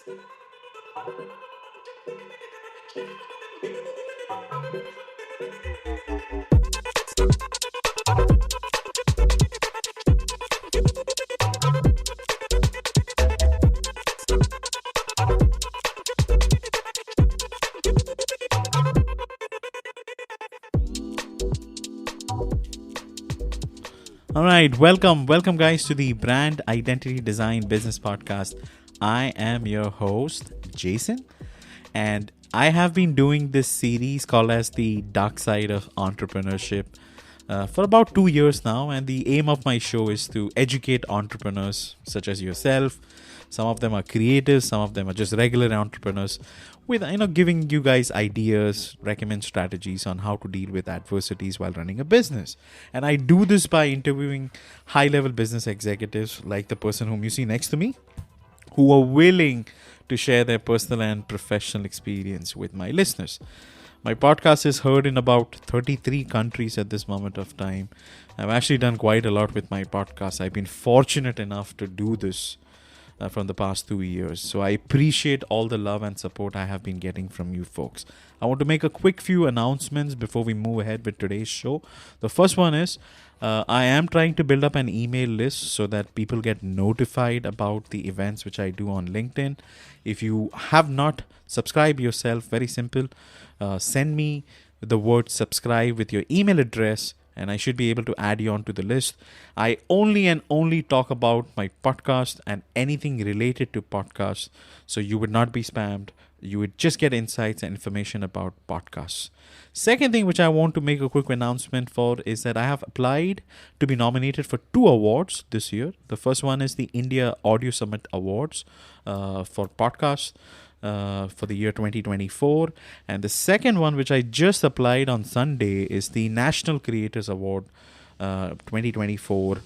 All right, welcome guys to the Brand Identity Design Business Podcast. I am your host, Jason, and I have been doing this series called as the Dark Side of Entrepreneurship for about 2 years now, and the aim of my show is to educate entrepreneurs such as yourself. Some of them are creatives, some of them are just regular entrepreneurs, with giving you guys ideas, recommend strategies on how to deal with adversities while running a business. And I do this by interviewing high-level business executives like the person whom you see next to me, who are willing to share their personal and professional experience with my listeners. My podcast is heard in about 33 countries at this moment of time. I've actually done quite a lot with my podcast. I've been fortunate enough to do this from the past 2 years. So I appreciate all the love and support I have been getting from you folks. I want to make a quick few announcements before we move ahead with today's show. The first one is I am trying to build up an email list so that people get notified about the events which I do on LinkedIn. If you have not subscribed yourself, very simple, send me the word subscribe with your email address, and I should be able to add you onto the list. I only talk about my podcast and anything related to podcasts, so you would not be spammed. You would just get insights and information about podcasts. Second thing which I want to make a quick announcement for is that I have applied to be nominated for 2 awards this year. The first one is the India Audio Summit Awards for podcasts. For the year 2024, and the second one which I just applied on Sunday is the National Creators Award 2024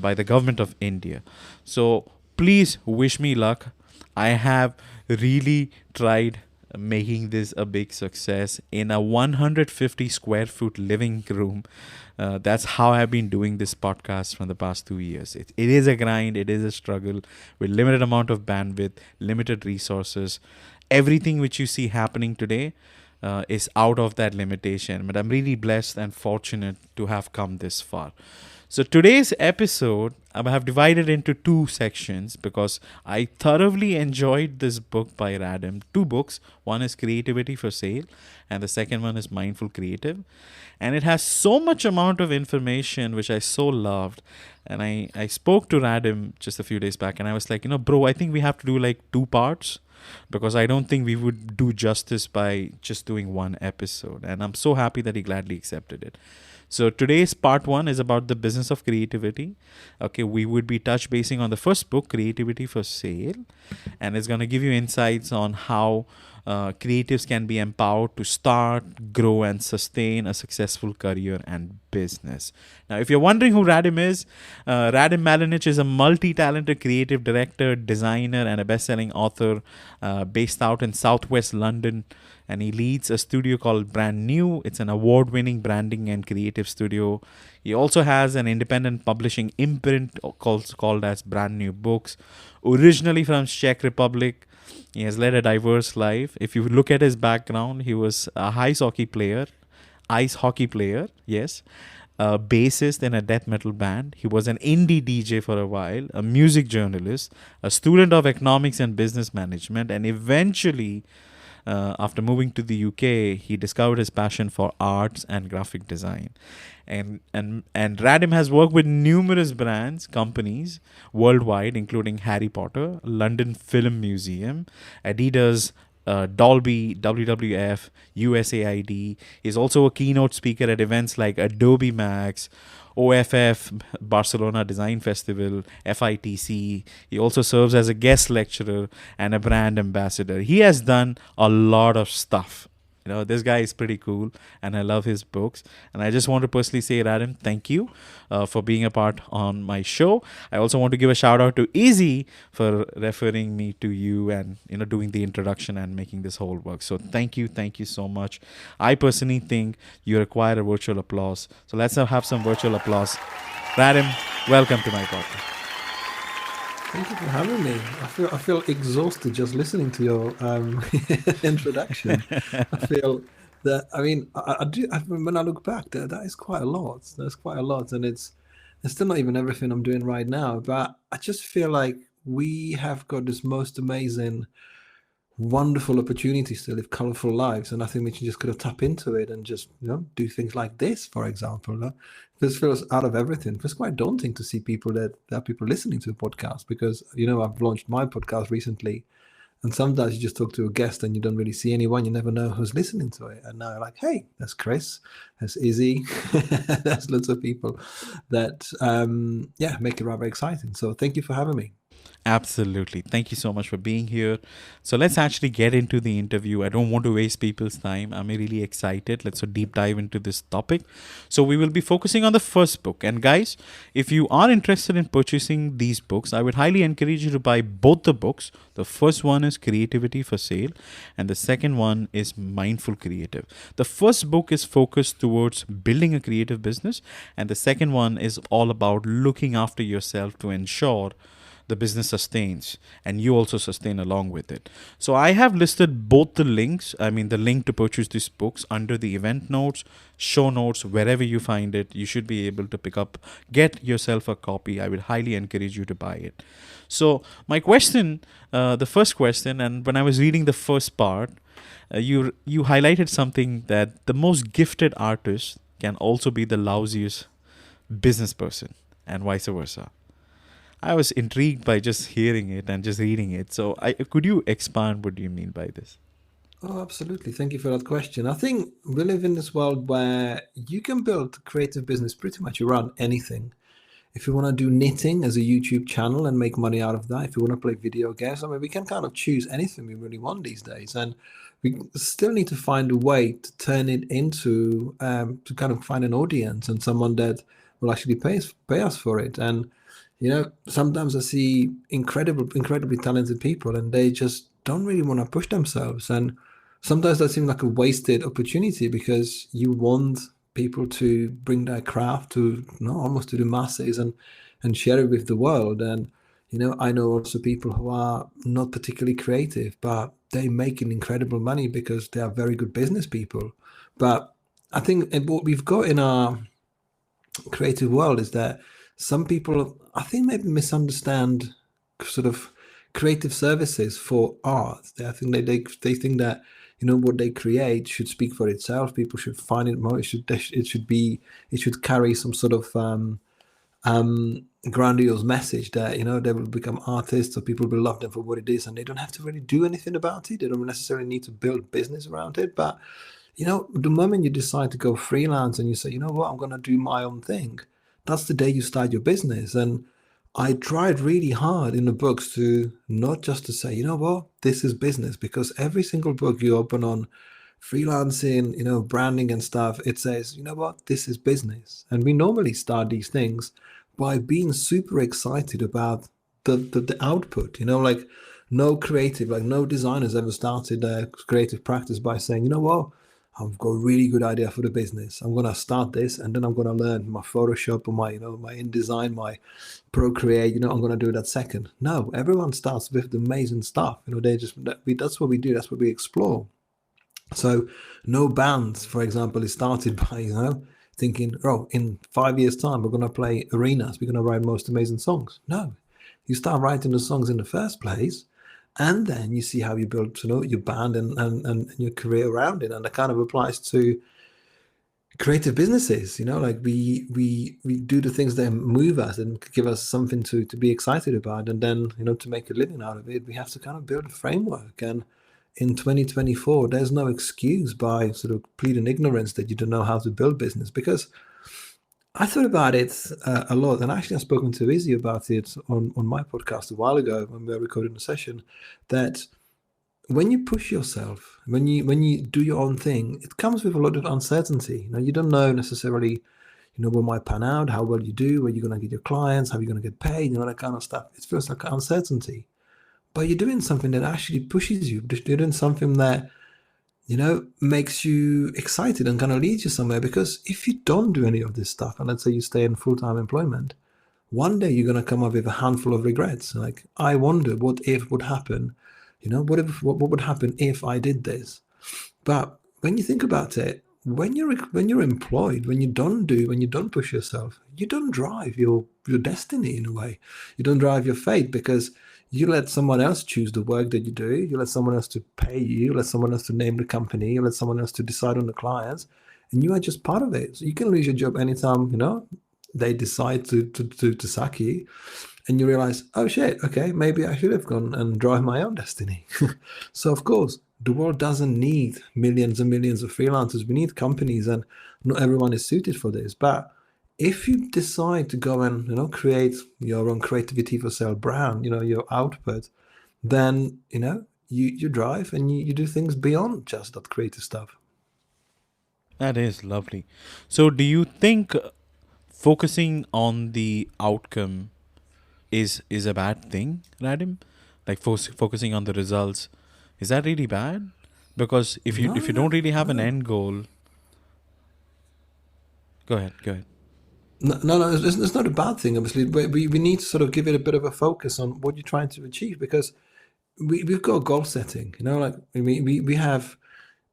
by the government of India. So please wish me luck. I have really tried making this a big success in a 150 square foot living room. That's how I've been doing this podcast from the past 2 years. It is a grind. It is a struggle with limited amount of bandwidth, limited resources. Everything which you see happening today is out of that limitation. But I'm really blessed and fortunate to have come this far. So today's episode, I have divided into 2 sections because I thoroughly enjoyed this book by Radim. 2 books. One is Creativity for Sale and the second one is Mindful Creative. And it has so much amount of information which I so loved. And I spoke to Radim just a few days back and I was like, bro, I think we have to do like 2 parts because I don't think we would do justice by just doing 1 episode. And I'm so happy that he gladly accepted it. So today's part 1 is about the business of creativity. Okay, we would be touch basing on the first book, Creativity for Sale. And it's going to give you insights on how creatives can be empowered to start, grow, and sustain a successful career and business. Now, if you're wondering who Radim is, Radim Malinic is a multi-talented creative director, designer, and a best-selling author based out in Southwest London. And he leads a studio called Brand New. It's an award-winning branding and creative studio. He also has an independent publishing imprint called as Brand New Books. Originally from Czech Republic, he has led a diverse life. If you look at his background, he was a ice hockey player, yes, a bassist in a death metal band. He was an indie DJ for a while, a music journalist, a student of economics and business management, and eventually, after moving to the UK, he discovered his passion for arts and graphic design. And Radim has worked with numerous brands, companies worldwide, including Harry Potter, London Film Museum, Adidas, Dolby, WWF, USAID. He's also a keynote speaker at events like Adobe Max, OFFF Barcelona Design Festival, FITC. He also serves as a guest lecturer and a brand ambassador. He has done a lot of stuff. This guy is pretty cool and I love his books. And I just want to personally say, Radim, thank you for being a part on my show. I also want to give a shout out to Izzy for referring me to you and, doing the introduction and making this whole work. So thank you so much. I personally think you require a virtual applause. So let's have some virtual applause. Radim, welcome to my podcast. Thank you for having me. I feel exhausted just listening to your introduction. I feel that I do when I look back, that is quite a lot. That's quite a lot, and it's still not even everything I'm doing right now. But I just feel like we have got this most amazing wonderful opportunities to live colorful lives, and I think we should just kind of tap into it and just do things like this, for example. This feels out of everything. It's quite daunting to see people that there are people listening to a podcast, because I've launched my podcast recently, and sometimes you just talk to a guest and you don't really see anyone. You never know who's listening to it, and now you're like, hey, that's Chris, that's Izzy, there's lots of people that make it rather exciting. So thank you for having me. Absolutely. Thank you so much for being here. So let's actually get into the interview. I don't want to waste people's time. I'm really excited. Let's deep dive into this topic. So we will be focusing on the first book. And guys, if you are interested in purchasing these books, I would highly encourage you to buy both the books. The first one is Creativity for Sale, and the second one is Mindful Creative. The first book is focused towards building a creative business, and the second one is all about looking after yourself to ensure the business sustains and you also sustain along with it. So I have listed both the links, the link to purchase these books under the event notes, show notes, wherever you find it. You should be able to get yourself a copy. I would highly encourage you to buy it. So my question, the first question, and when I was reading the first part, you highlighted something, that the most gifted artist can also be the lousiest business person and vice versa. I was intrigued by just hearing it and just reading it. So, could you expand what do you mean by this? Oh, absolutely. Thank you for that question. I think we live in this world where you can build a creative business pretty much around anything. If you want to do knitting as a YouTube channel and make money out of that, if you want to play video games, we can kind of choose anything we really want these days. And we still need to find a way to turn it into, to kind of find an audience and someone that will actually pay us for it. And sometimes I see incredibly talented people, and they just don't really want to push themselves. And sometimes that seems like a wasted opportunity, because you want people to bring their craft to almost to the masses and share it with the world. And I know also people who are not particularly creative, but they make an incredible money because they are very good business people. But I think what we've got in our creative world is that some people, I think, maybe misunderstand sort of creative services for art. I think they think that what they create should speak for itself. People should find it more. It should carry some sort of grandiose message that they will become artists, or people will love them for what it is, and they don't have to really do anything about it. They don't necessarily need to build business around it. But the moment you decide to go freelance and you say, what, I'm going to do my own thing, that's the day you start your business. And I tried really hard in the books to not just to say, what, this is business, because every single book you open on freelancing, branding and stuff, it says, what, this is business. And we normally start these things by being super excited about the output, like no designers ever started their creative practice by saying, what, I've got a really good idea for the business. I'm gonna start this, and then I'm gonna learn my Photoshop or my my InDesign, my Procreate. I'm gonna do that second. No, everyone starts with the amazing stuff. That's what we do. That's what we explore. So no band, for example, is started by thinking, oh, in 5 years' time we're gonna play arenas. We're gonna write most amazing songs. No, you start writing the songs in the first place, and then you see how you build your band and your career around it. And that kind of applies to creative businesses. Like we do the things that move us and give us something to be excited about, and then to make a living out of it, we have to kind of build a framework. And in 2024, there's no excuse by sort of pleading ignorance that you don't know how to build business, because I thought about it a lot, and actually I've spoken to Izzy about it on my podcast a while ago when we were recording a session, that when you push yourself, when you do your own thing, it comes with a lot of uncertainty. You don't know necessarily, what might pan out, how well you do, where you're going to get your clients, how you're going to get paid, that kind of stuff. It feels like uncertainty. But you're doing something that actually pushes you. You're doing something that makes you excited and kind of leads you somewhere. Because if you don't do any of this stuff, and let's say you stay in full-time employment, one day you're going to come up with a handful of regrets. Like, I wonder what if would happen, what would happen if I did this. But when you think about it, when you're employed, when you don't push yourself, you don't drive your destiny in a way. You don't drive your fate, because you let someone else choose the work that you do. You let someone else to pay you. You let someone else to name the company. You let someone else to decide on the clients, and you are just part of it. So you can lose your job anytime they decide to sack you, and you realize, oh shit, okay, maybe I should have gone and drive my own destiny. So of course, the world doesn't need millions and millions of freelancers. We need companies, and not everyone is suited for this. But if you decide to go and create your own creativity for sale brand, your output, then you drive and you do things beyond just that creative stuff. That is lovely. So, do you think focusing on the outcome is a bad thing, Radim? Like focusing on the results, is that really bad? Because if you don't really have an end goal, go ahead. No, it's not a bad thing. Obviously, but we need to sort of give it a bit of a focus on what you're trying to achieve, because we've got goal setting. Like we have.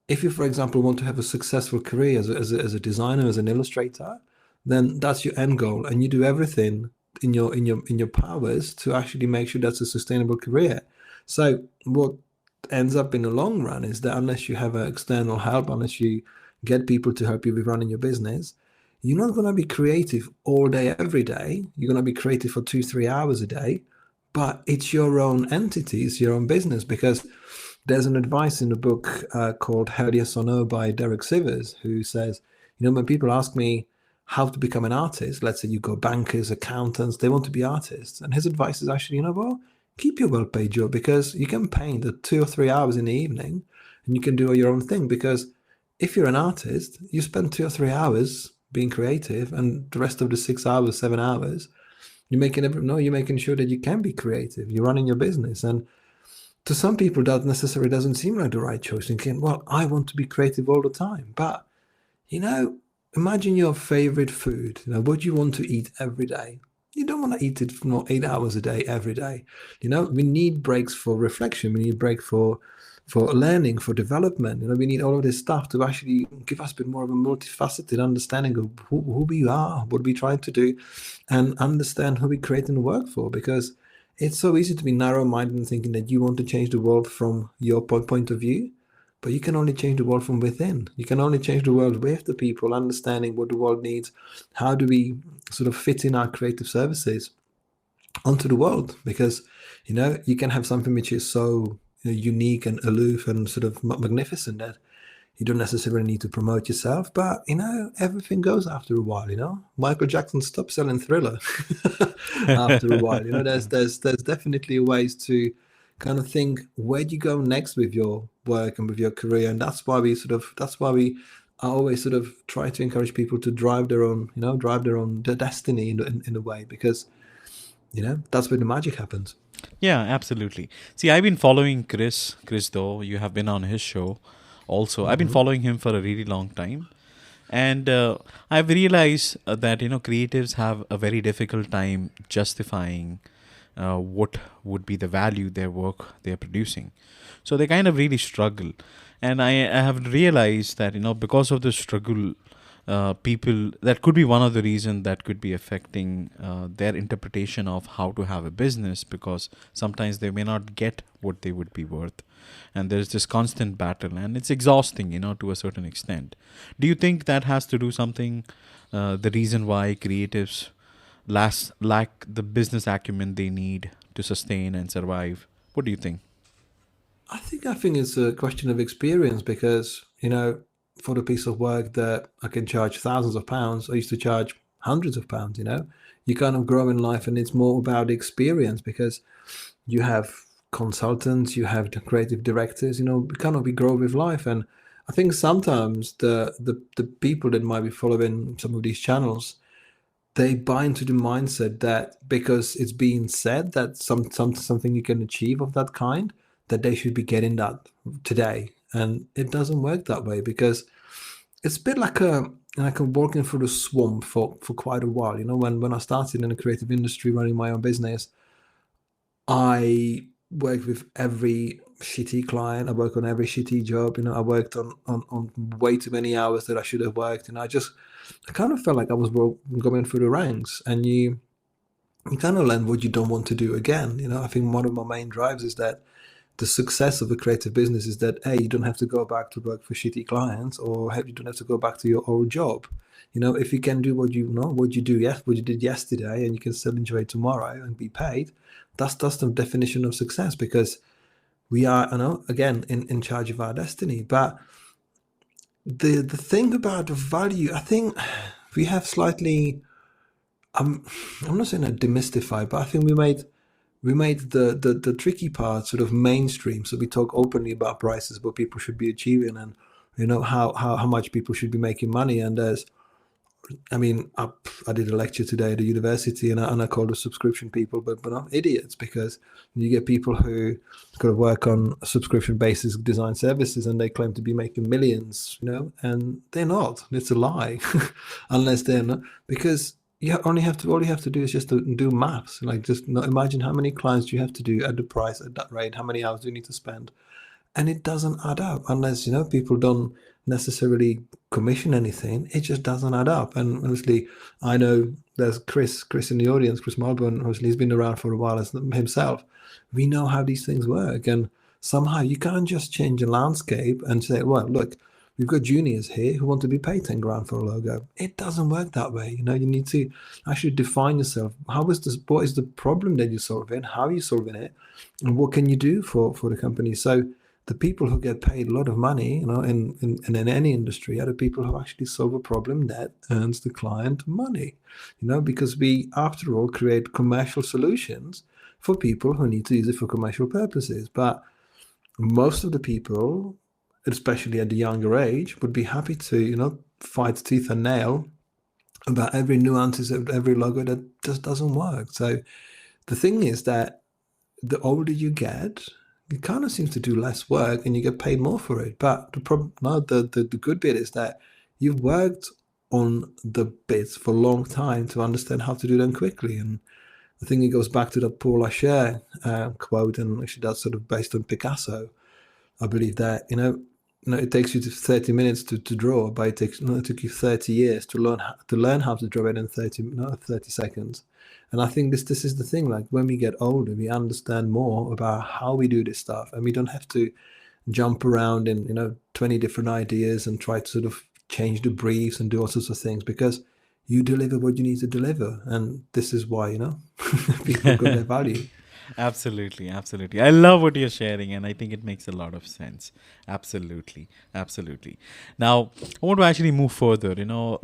If you, for example, want to have a successful career as a designer, as an illustrator, then that's your end goal, and you do everything in your powers to actually make sure that's a sustainable career. So what ends up in the long run is that unless you have external help, unless you get people to help you with running your business, you're not going to be creative all day, every day. You're going to be creative for 2-3 hours a day, but it's your own entity, it's your own business. Because there's an advice in the book called Hell Yes or No by Derek Sivers, who says, when people ask me how to become an artist, let's say you go bankers, accountants, they want to be artists. And his advice is actually, keep your well-paid job, because you can paint at 2 or 3 hours in the evening and you can do your own thing. Because if you're an artist, you spend 2 or 3 hours being creative, and the rest of the 6 hours, 7 hours, you're making sure that you can be creative. You're running your business. And to some people, that necessarily doesn't seem like the right choice, thinking, well, I want to be creative all the time. But, imagine your favorite food, what you want to eat every day. You don't want to eat it for 8 hours a day, every day. We need breaks for reflection. We need break for learning, for development. We need all of this stuff to actually give us a bit more of a multifaceted understanding of who we are, what we try to do, and understand who we're creating the work for. Because it's so easy to be narrow-minded and thinking that you want to change the world from your point of view, but you can only change the world from within. You can only change the world with the people, understanding what the world needs. How do we sort of fit in our creative services onto the world? Because, you can have something which is so unique and aloof and sort of magnificent that you don't necessarily need to promote yourself, but everything goes after a while. Michael Jackson stopped selling Thriller after a while. There's definitely ways to kind of think, where do you go next with your work and with your career? And that's why we always sort of try to encourage people to drive their own destiny in a way, because that's where the magic happens. Yeah, absolutely. See, I've been following Chris, though. You have been on his show also. I've been following him for a really long time. And I've realized that, creatives have a very difficult time justifying what would be the value their work they're producing. So they kind of really struggle. And I have realized that, because of the struggle, people, that could be one of the reasons that could be affecting their interpretation of how to have a business, because sometimes they may not get what they would be worth. And there's this constant battle, and it's exhausting, to a certain extent. Do you think that has to do something, the reason why creatives lack the business acumen they need to sustain and survive? What do you think? I think it's a question of experience, because, for the piece of work that I can charge thousands of pounds, I used to charge hundreds of pounds. You kind of grow in life, and it's more about experience, because you have consultants, you have the creative directors, we grow with life. And I think sometimes the people that might be following some of these channels, they buy into the mindset that because it's being said that something you can achieve of that kind, that they should be getting that today. And it doesn't work that way, because it's a bit like and I can walking through the swamp for quite a while. When I started in the creative industry, running my own business, I worked with every shitty client. I worked on every shitty job. I worked on way too many hours that I should have worked. And I kind of felt like I was going through the ranks, and you kind of learn what you don't want to do again. I think one of my main drives is that the success of a creative business is that, hey, you don't have to go back to work for shitty clients, or you don't have to go back to your old job. If you can do what you did yesterday, and you can still enjoy tomorrow and be paid, that's the definition of success, because we are, again, in charge of our destiny. But the thing about the value, I think we have slightly, I'm not saying that demystify, but I think we made the tricky part sort of mainstream. So we talk openly about prices, what people should be achieving, and how much people should be making money. And I did a lecture today at a university, and I called the subscription people, but not idiots, because you get people who kind of work on subscription basis design services, and they claim to be making millions, and they're not. It's a lie, unless they're not, because all you have to do is just to do maths. Like, just imagine how many clients you have to do at the price, at that rate, how many hours do you need to spend, and it doesn't add up unless people don't necessarily commission anything. It just doesn't add up. And obviously, I know there's Chris in the audience, Chris Malburn. Obviously, he's been around for a while as himself. We know how these things work, and somehow you can't just change a landscape and say, well, look, we've got juniors here who want to be paid 10 grand for a logo. It doesn't work that way. You need to actually define yourself. What is the problem that you're solving? How are you solving it? And what can you do for the company? So the people who get paid a lot of money, in any industry, are the people who actually solve a problem that earns the client money, because we, after all, create commercial solutions for people who need to use it for commercial purposes. But most of the people, especially at the younger age, would be happy to, fight tooth and nail about every nuances of every logo that just doesn't work. So the thing is that the older you get, it kind of seems to do less work and you get paid more for it. But the good bit is that you've worked on the bits for a long time to understand how to do them quickly. And I think it goes back to that Paul Asher quote, and actually that's sort of based on Picasso. I believe that, it takes you to 30 minutes to draw, but it took you 30 years to learn how to draw it in 30 seconds. And I think this is the thing. Like, when we get older, we understand more about how we do this stuff, and we don't have to jump around in 20 different ideas and try to sort of change the briefs and do all sorts of things, because you deliver what you need to deliver, and this is why people got their value. Absolutely. I love what you're sharing, and I think it makes a lot of sense. Absolutely. Now, I want to actually move further,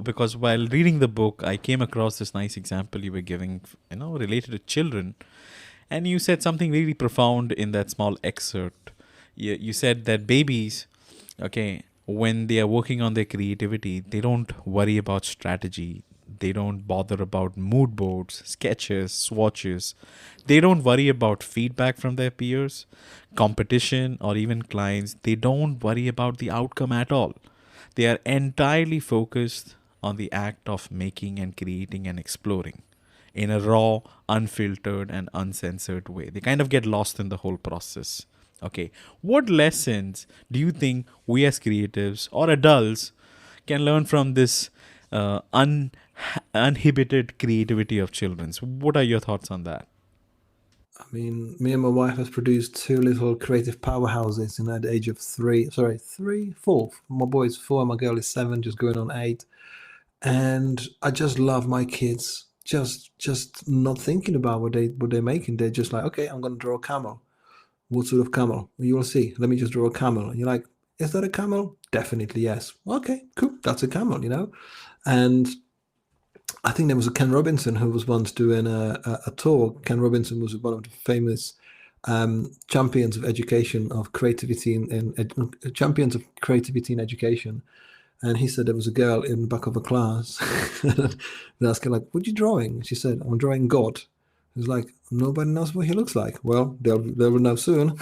because while reading the book, I came across this nice example you were giving, related to children. And you said something really profound in that small excerpt. You said that babies, when they are working on their creativity, they don't worry about strategy. They don't bother about mood boards, sketches, swatches. They don't worry about feedback from their peers, competition, or even clients. They don't worry about the outcome at all. They are entirely focused on the act of making and creating and exploring in a raw, unfiltered, and uncensored way. They kind of get lost in the whole process. Okay, what lessons do you think we as creatives or adults can learn from this uninhibited creativity of children? What are your thoughts on that? I mean, me and my wife has produced two little creative powerhouses at the age of 4. My boy is 4, my girl is 7, just going on 8. And I just love my kids just not thinking about what they're making. They're just like, okay, I'm going to draw a camel. What sort of camel? You will see. Let me just draw a camel. And you're like, is that a camel? Definitely yes. Okay, cool. That's a camel, And I think there was a Ken Robinson who was once doing a talk. Ken Robinson was one of the famous champions of education, of creativity, champions of creativity in education. And he said there was a girl in the back of a class. They asked her, like, what are you drawing? She said, I'm drawing God. It's like nobody knows what he looks like. Well, they will know soon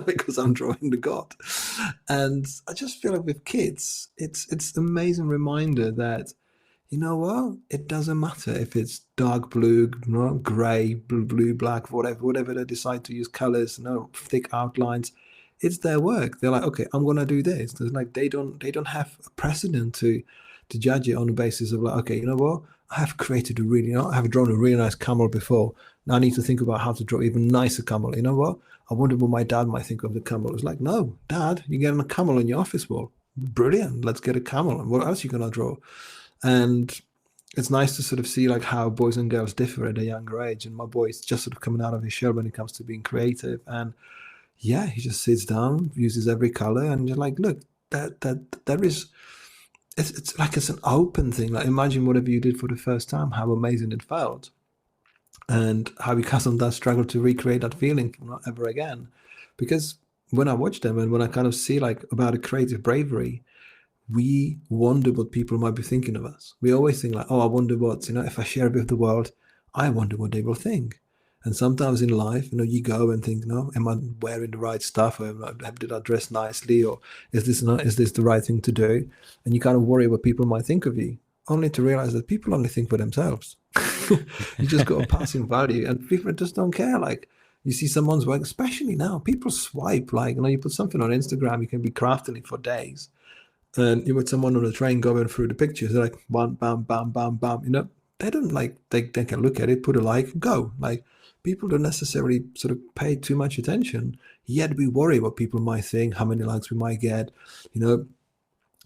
because I'm drawing the god. And I just feel like with kids, it's an amazing reminder that you know what? It doesn't matter if it's dark blue, gray, blue, black, whatever they decide to use colors, thick outlines. It's their work. They're like, okay, I'm gonna do this. There's like they don't have a precedent to judge it on the basis of like, okay, you know what? I have created I have drawn a really nice camel before. Now I need to think about how to draw even nicer camel. You know what? I wonder what my dad might think of the camel. It's like, no, Dad, you're getting a camel on your office wall. Brilliant. Let's get a camel. And what else are you gonna draw? And it's nice to sort of see like how boys and girls differ at a younger age. And my boy is just sort of coming out of his shell when it comes to being creative. And yeah, he just sits down, uses every color, and you're like, look, that there is. It's like it's an open thing. Like imagine whatever you did for the first time, how amazing it felt, and how you sometimes struggle to recreate that feeling not ever again. Because when I watch them and when I kind of see like about a creative bravery, we wonder what people might be thinking of us. We always think like, oh, I wonder what, if I share it with the world, I wonder what they will think. And sometimes in life, you go and think, no, am I wearing the right stuff? Or did I dress nicely? Or is this the right thing to do? And you kind of worry what people might think of you, only to realize that people only think for themselves. You just got a passing value, and people just don't care. Like you see someone's work, especially now, people swipe. Like you put something on Instagram, you can be crafting it for days. And you with someone on a train going through the pictures, they're like, bam, bam, bam, bam, bam. They don't like, they can look at it, put a like, go. Like, people don't necessarily sort of pay too much attention. Yet we worry what people might think, how many likes we might get. We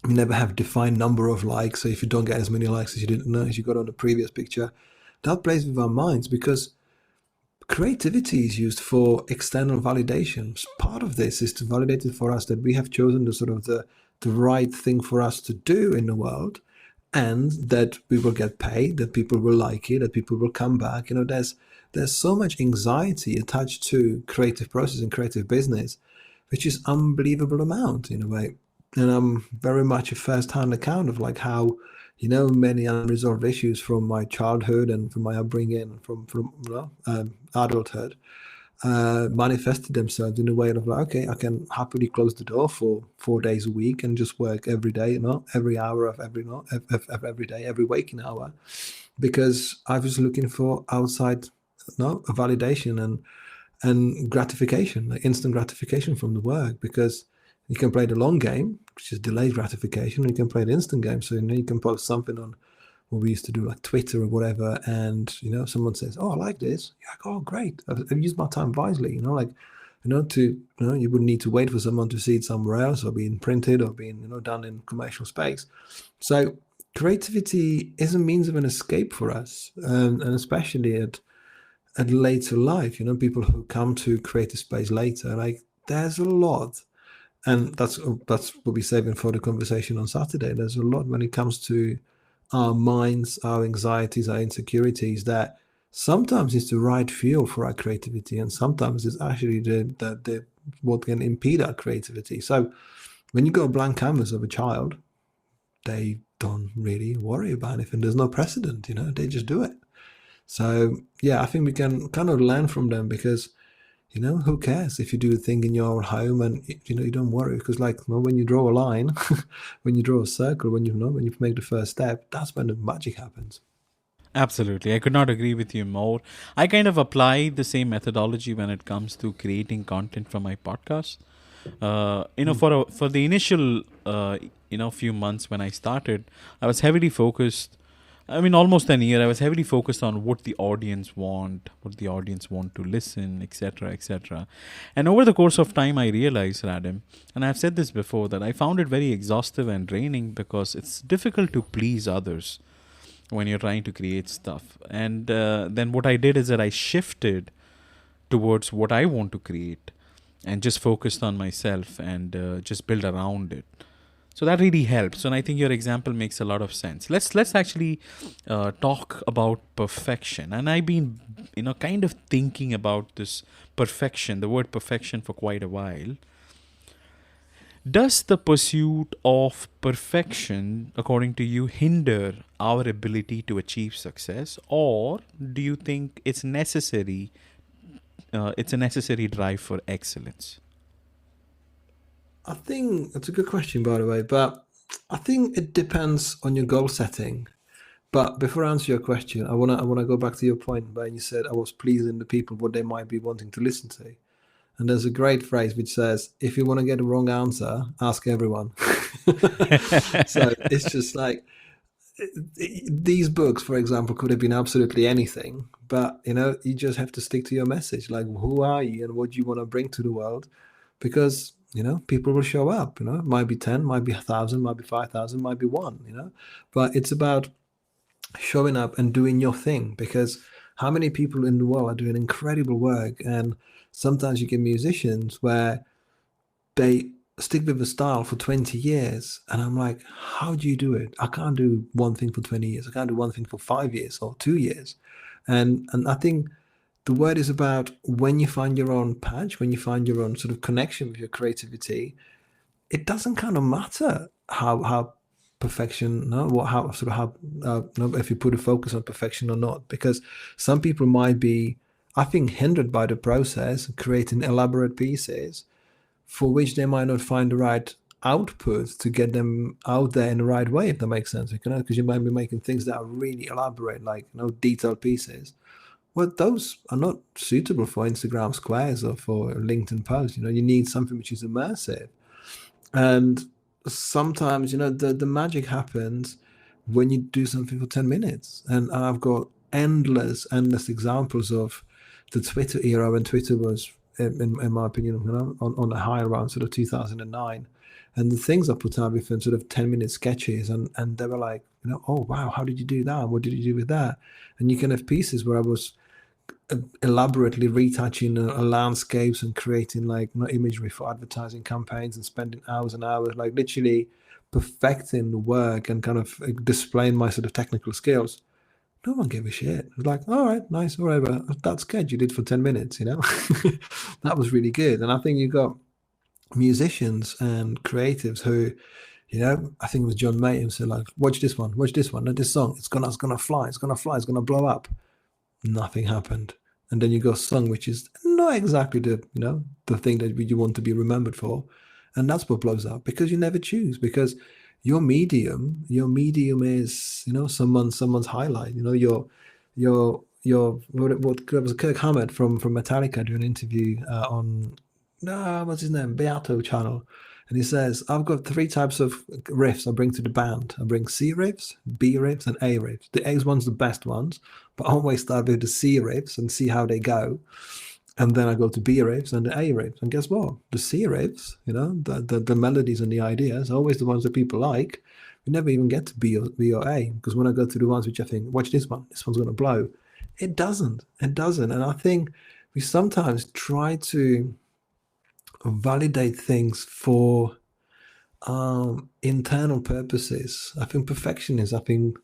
never have defined number of likes. So if you don't get as many likes as you didn't know, as you got on the previous picture, that plays with our minds because creativity is used for external validation. Part of this is to validate it for us that we have chosen the right thing for us to do in the world, and that we will get paid, that people will like it, that people will come back. There's so much anxiety attached to creative process and creative business, which is unbelievable amount in a way. And I'm very much a first-hand account of like how many unresolved issues from my childhood and from my upbringing, from adulthood, manifested themselves in a way of like, okay, I can happily close the door for 4 days a week and just work every day, every hour of every day, every waking hour, because I was looking for outside, a validation and gratification, like instant gratification from the work, because you can play the long game, which is delayed gratification, and you can play the instant game. So you can post something on what we used to do like Twitter or whatever, and someone says, "Oh, I like this." You're like, "Oh, great! I've used my time wisely." You wouldn't need to wait for someone to see it somewhere else, or being printed, or being done in commercial space. So creativity is a means of an escape for us, and especially at later life. People who come to creative space later, like there's a lot. And that's what we're saving for the conversation on Saturday. There's a lot when it comes to our minds, our anxieties, our insecurities, that sometimes it's the right fuel for our creativity, and sometimes it's actually the what can impede our creativity. So when you got a blank canvas of a child, they don't really worry about anything. There's no precedent, they just do it. So yeah, I think we can kind of learn from them, because who cares if you do a thing in your home and you don't worry, because when you draw a line, when you draw a circle, when you make the first step, that's when the magic happens. Absolutely. I could not agree with you more. I kind of apply the same methodology when it comes to creating content for my podcast. For the initial, few months when I started, I was heavily focused. I mean, almost a year, I was heavily focused on what the audience want to listen, etc., etc. And over the course of time, I realized, Radim, and I've said this before, that I found it very exhaustive and draining, because it's difficult to please others when you're trying to create stuff. And then what I did is that I shifted towards what I want to create and just focused on myself and just build around it. So that really helps. And I think your example makes a lot of sense. Let's actually talk about perfection. And I've been, kind of thinking about this perfection, the word perfection, for quite a while. Does the pursuit of perfection, according to you, hinder our ability to achieve success, or do you think it's necessary? It's a necessary drive for excellence. I think that's a good question, by the way, but I think it depends on your goal setting. But before I answer your question, I wanna go back to your point where you said I was pleasing the people what they might be wanting to listen to. And there's a great phrase which says, if you want to get a wrong answer, ask everyone. So it's just like these books, for example, could have been absolutely anything, but you just have to stick to your message. Like, who are you and what do you want to bring to the world? Because people will show up. It might be 10, might be 1,000, might be 5,000, might be one. But it's about showing up and doing your thing, because how many people in the world are doing incredible work, and sometimes you get musicians where they stick with the style for 20 years, and I'm like, how do you do it? I can't do one thing for 20 years. I can't do one thing for 5 years or 2 years. And I think the word is about when you find your own patch, when you find your own sort of connection with your creativity, it doesn't kind of matter how perfection, no, what how sort of how if you put a focus on perfection or not, because some people might be, I think, hindered by the process, creating elaborate pieces for which they might not find the right output to get them out there in the right way, if that makes sense. Because you might be making things that are really elaborate, like detailed pieces. Well, those are not suitable for Instagram squares or for LinkedIn posts. You need something which is immersive. And sometimes, the magic happens when you do something for 10 minutes. And I've got endless examples of the Twitter era, when Twitter was, in my opinion, on a high around sort of 2009. And the things I put out within sort of 10-minute sketches, and they were like, oh, wow, how did you do that? What did you do with that? And you can have pieces where I was elaborately retouching landscapes and creating imagery for advertising campaigns and spending hours and hours, like literally perfecting the work and kind of displaying my sort of technical skills. No one gave a shit. It was like, all right, nice, whatever. That's good. You did for 10 minutes, That was really good. And I think you got musicians and creatives who, I think it was John Mayhem said, like, watch this one, and this song, it's gonna fly, it's gonna blow up. Nothing happened. And then you got a song which is not exactly the thing that you want to be remembered for, and that's what blows up, because you never choose, because your medium is someone's highlight. What was Kirk Hammett from Metallica doing an interview on what's his name, Beato channel. And he says, I've got 3 types of riffs I bring to the band. I bring C riffs, B riffs, and A riffs. The A one's the best ones, but I always start with the C riffs and see how they go. And then I go to B riffs and the A riffs. And guess what? The C riffs, the melodies and the ideas are always the ones that people like. We never even get to B or A, because when I go to the ones which I think, watch this one's going to blow. It doesn't. And I think we sometimes try to validate things for internal purposes. I think perfection is, and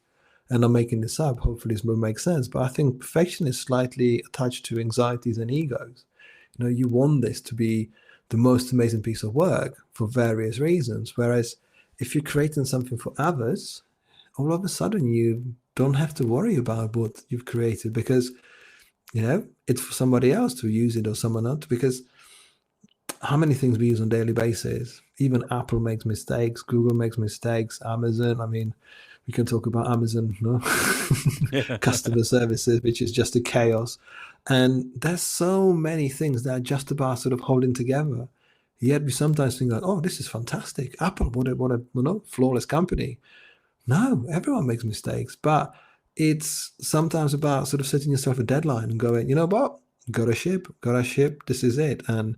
I'm making this up, hopefully this will make sense, but I think perfection is slightly attached to anxieties and egos. You want this to be the most amazing piece of work for various reasons, whereas if you're creating something for others, all of a sudden you don't have to worry about what you've created, because it's for somebody else to use it or someone else, because how many things we use on a daily basis? Even Apple makes mistakes, Google makes mistakes, Amazon. I mean, we can talk about Amazon, customer services, which is just a chaos. And there's so many things that are just about sort of holding together. Yet we sometimes think like, oh, this is fantastic. Apple, what a flawless company. No, everyone makes mistakes, but it's sometimes about sort of setting yourself a deadline and going, you know what, gotta ship, this is it. And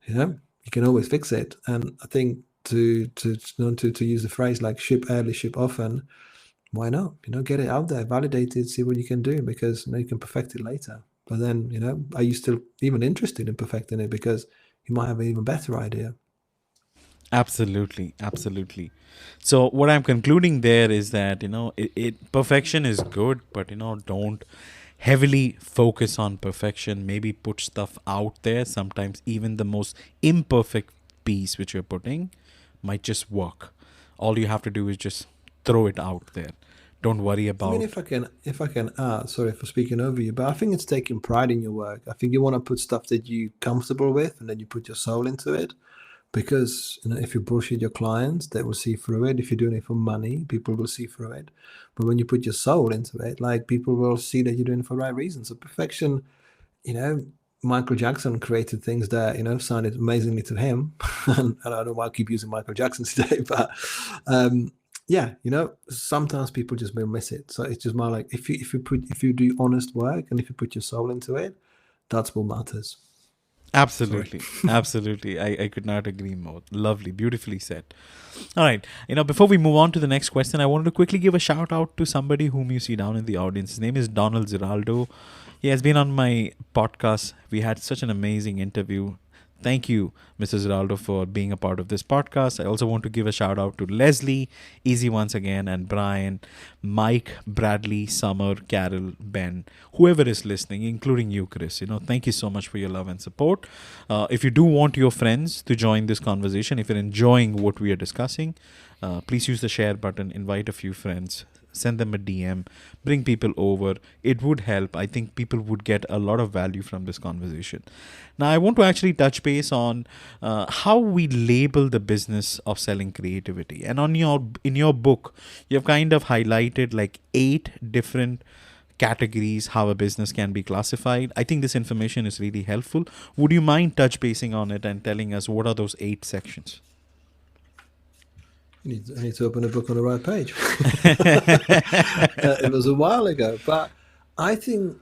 you can always fix it. And I think to use the phrase like ship early, ship often, why not? Get it out there, validate it, see what you can do, because you can perfect it later. But then, are you still even interested in perfecting it? Because you might have an even better idea. Absolutely. So what I'm concluding there is that perfection is good, but don't heavily focus on perfection. Maybe put stuff out there, sometimes even the most imperfect piece which you're putting, might just work. All you have to do is just throw it out there. Don't worry I about. mean, if I can add, sorry for speaking over you, but I think it's taking pride in your work. I think you want to put stuff that you're comfortable with, and then you put your soul into it. Because if you bullshit your clients, they will see through it. If you're doing it for money, people will see through it. But when you put your soul into it, like, people will see that you're doing it for the right reasons. So perfection, Michael Jackson created things that sounded amazingly to him, and I don't know why I keep using Michael Jackson today, but yeah, sometimes people just will miss it. So it's just more like, if you do honest work and if you put your soul into it, that's what matters. Absolutely. Absolutely. I could not agree more. Lovely. Beautifully said. All right. Before we move on to the next question, I wanted to quickly give a shout out to somebody whom you see down in the audience. His name is Donald Ziraldo. He has been on my podcast. We had such an amazing interview. Thank you, Mr. Ziraldo, for being a part of this podcast. I also want to give a shout out to Leslie, Easy once again, and Brian, Mike, Bradley, Summer, Carol, Ben, whoever is listening, including you, Chris. Thank you so much for your love and support. If you do want your friends to join this conversation, if you're enjoying what we are discussing, please use the share button, invite a few friends, send them a DM, bring people over. It would help. I think people would get a lot of value from this conversation. Now, I want to actually touch base on how we label the business of selling creativity. And in your book, you've kind of highlighted like 8 different categories how a business can be classified. I think this information is really helpful. Would you mind touch basing on it and telling us what are those 8 sections? I need to open a book on the right page. It was a while ago, but I think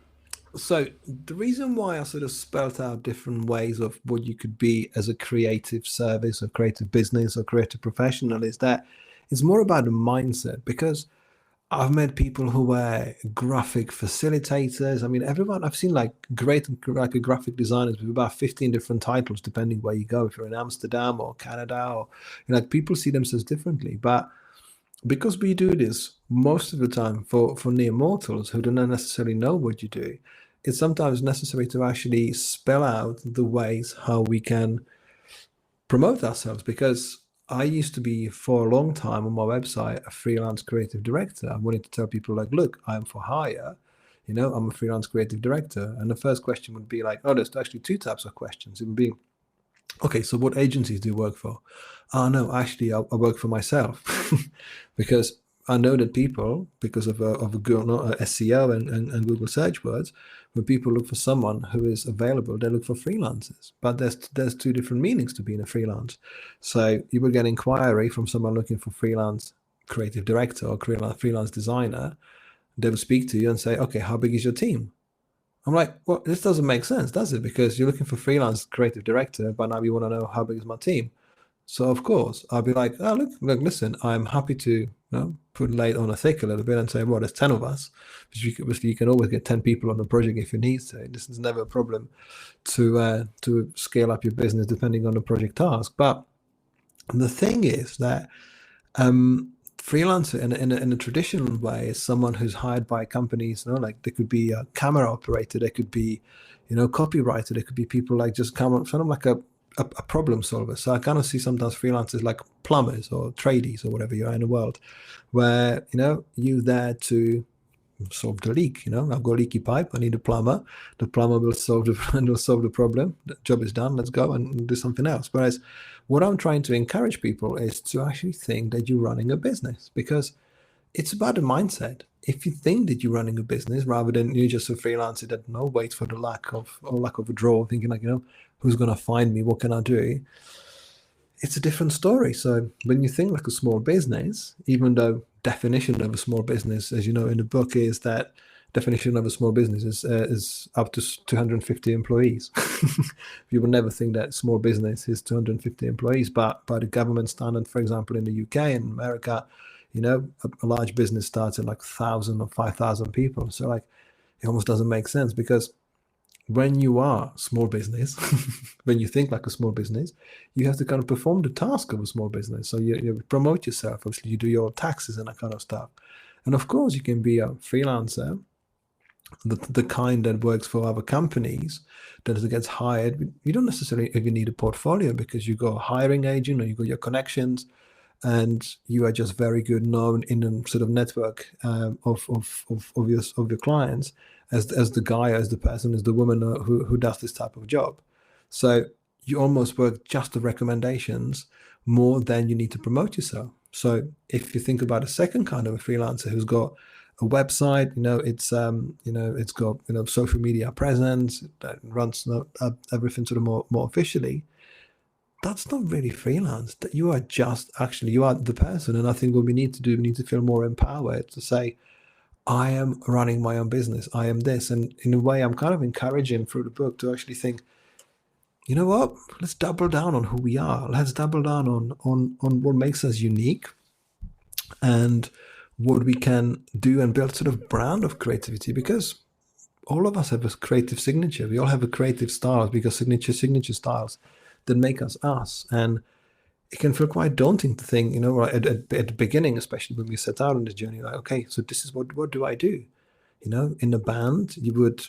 so. The reason why I sort of spelt out different ways of what you could be as a creative service or creative business or creative professional is that it's more about the mindset, because I've met people who were graphic facilitators. I mean, everyone I've seen like graphic designers with about 15 different titles, depending where you go. If you're in Amsterdam or Canada, or people see themselves differently. But because we do this most of the time for near mortals who don't necessarily know what you do, it's sometimes necessary to actually spell out the ways how we can promote ourselves. Because I used to be, for a long time on my website, a freelance creative director. I wanted to tell people like, look, I'm for hire. I'm a freelance creative director. And the first question would be like, oh, there's actually 2 types of questions. It would be, okay, so what agencies do you work for? Oh, no, actually, I work for myself. Because I know that people, because of a Google SEO and Google search words, when people look for someone who is available, they look for freelancers. But there's 2 different meanings to being a freelance. So you will get inquiry from someone looking for freelance creative director or freelance designer. They will speak to you and say, okay, how big is your team? I'm like, well, this doesn't make sense, does it? Because you're looking for freelance creative director, but now you want to know how big is my team. So of course I'll be like, oh, look, listen, I'm happy to put light on a thick a little bit and say, well, there's 10 of us. Obviously, you can always get 10 people on the project if you need to. This is never a problem to scale up your business depending on the project task. But the thing is that freelancer in a traditional way is someone who's hired by companies. Like they could be a camera operator, they could be, copywriter, they could be people like just come up, sort of like a problem solver. So I kind of see sometimes freelancers like plumbers or tradies or whatever you are in the world, where you're there to solve the leak. I've got a leaky pipe, I need a plumber. The plumber will solve the problem. The job is done, let's go and do something else. Whereas what I'm trying to encourage people is to actually think that you're running a business, because it's about a mindset. If you think that you're running a business rather than you're just a freelancer that waits for the lack of a draw, thinking like, who's going to find me? What can I do? It's a different story. So when you think like a small business, even though definition of a small business, as you know in the book, is that definition of a small business is up to 250 employees. You would never think that small business is 250 employees, but by the government standard, for example, in the UK and America, a large business starts at like 1,000 or 5,000 people. So like, it almost doesn't make sense, because when you are small business, when you think like a small business, you have to kind of perform the task of a small business. So you promote yourself. Obviously, you do your taxes and that kind of stuff. And of course, you can be a freelancer the kind that works for other companies that gets hired, you don't necessarily even need a portfolio because you got a hiring agent or you got your connections, and you are just very good known in a sort of network of your clients as the guy, as the person, as the woman who does this type of job. So you almost work just the recommendations more than you need to promote yourself. So if you think about a second kind of a freelancer who's got a website, it's got social media presence that runs everything sort of more officially, that's not really freelance. That you are just actually, you are the person. And I think what we need to do, we need to feel more empowered to say, I am running my own business. I am this. And in a way, I'm kind of encouraging through the book to actually think, you know what? Let's double down on who we are. Let's double down on what makes us unique and what we can do and build sort of brand of creativity, because all of us have a creative signature. We all have a creative style because signature styles that make us us. And it can feel quite daunting to think, at the beginning, especially when we set out on this journey, like, okay, so this is what do I do? In a band, you would,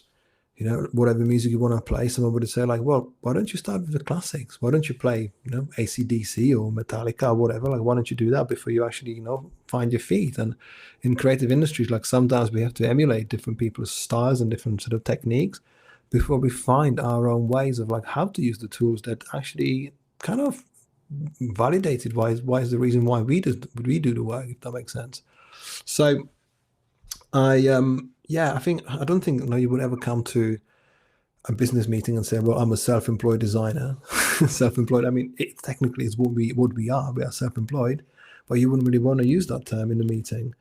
whatever music you want to play, someone would say like, well, why don't you start with the classics? Why don't you play, AC/DC or Metallica or whatever? Like, why don't you do that before you actually, find your feet? And in creative industries, like sometimes we have to emulate different people's styles and different sort of techniques before we find our own ways of like how to use the tools that actually kind of validated why is the reason why we do the work, if that makes sense. So I don't think you would ever come to a business meeting and say, well, I'm a self-employed designer. Self-employed, I mean, it technically is what we are self-employed, but you wouldn't really want to use that term in the meeting.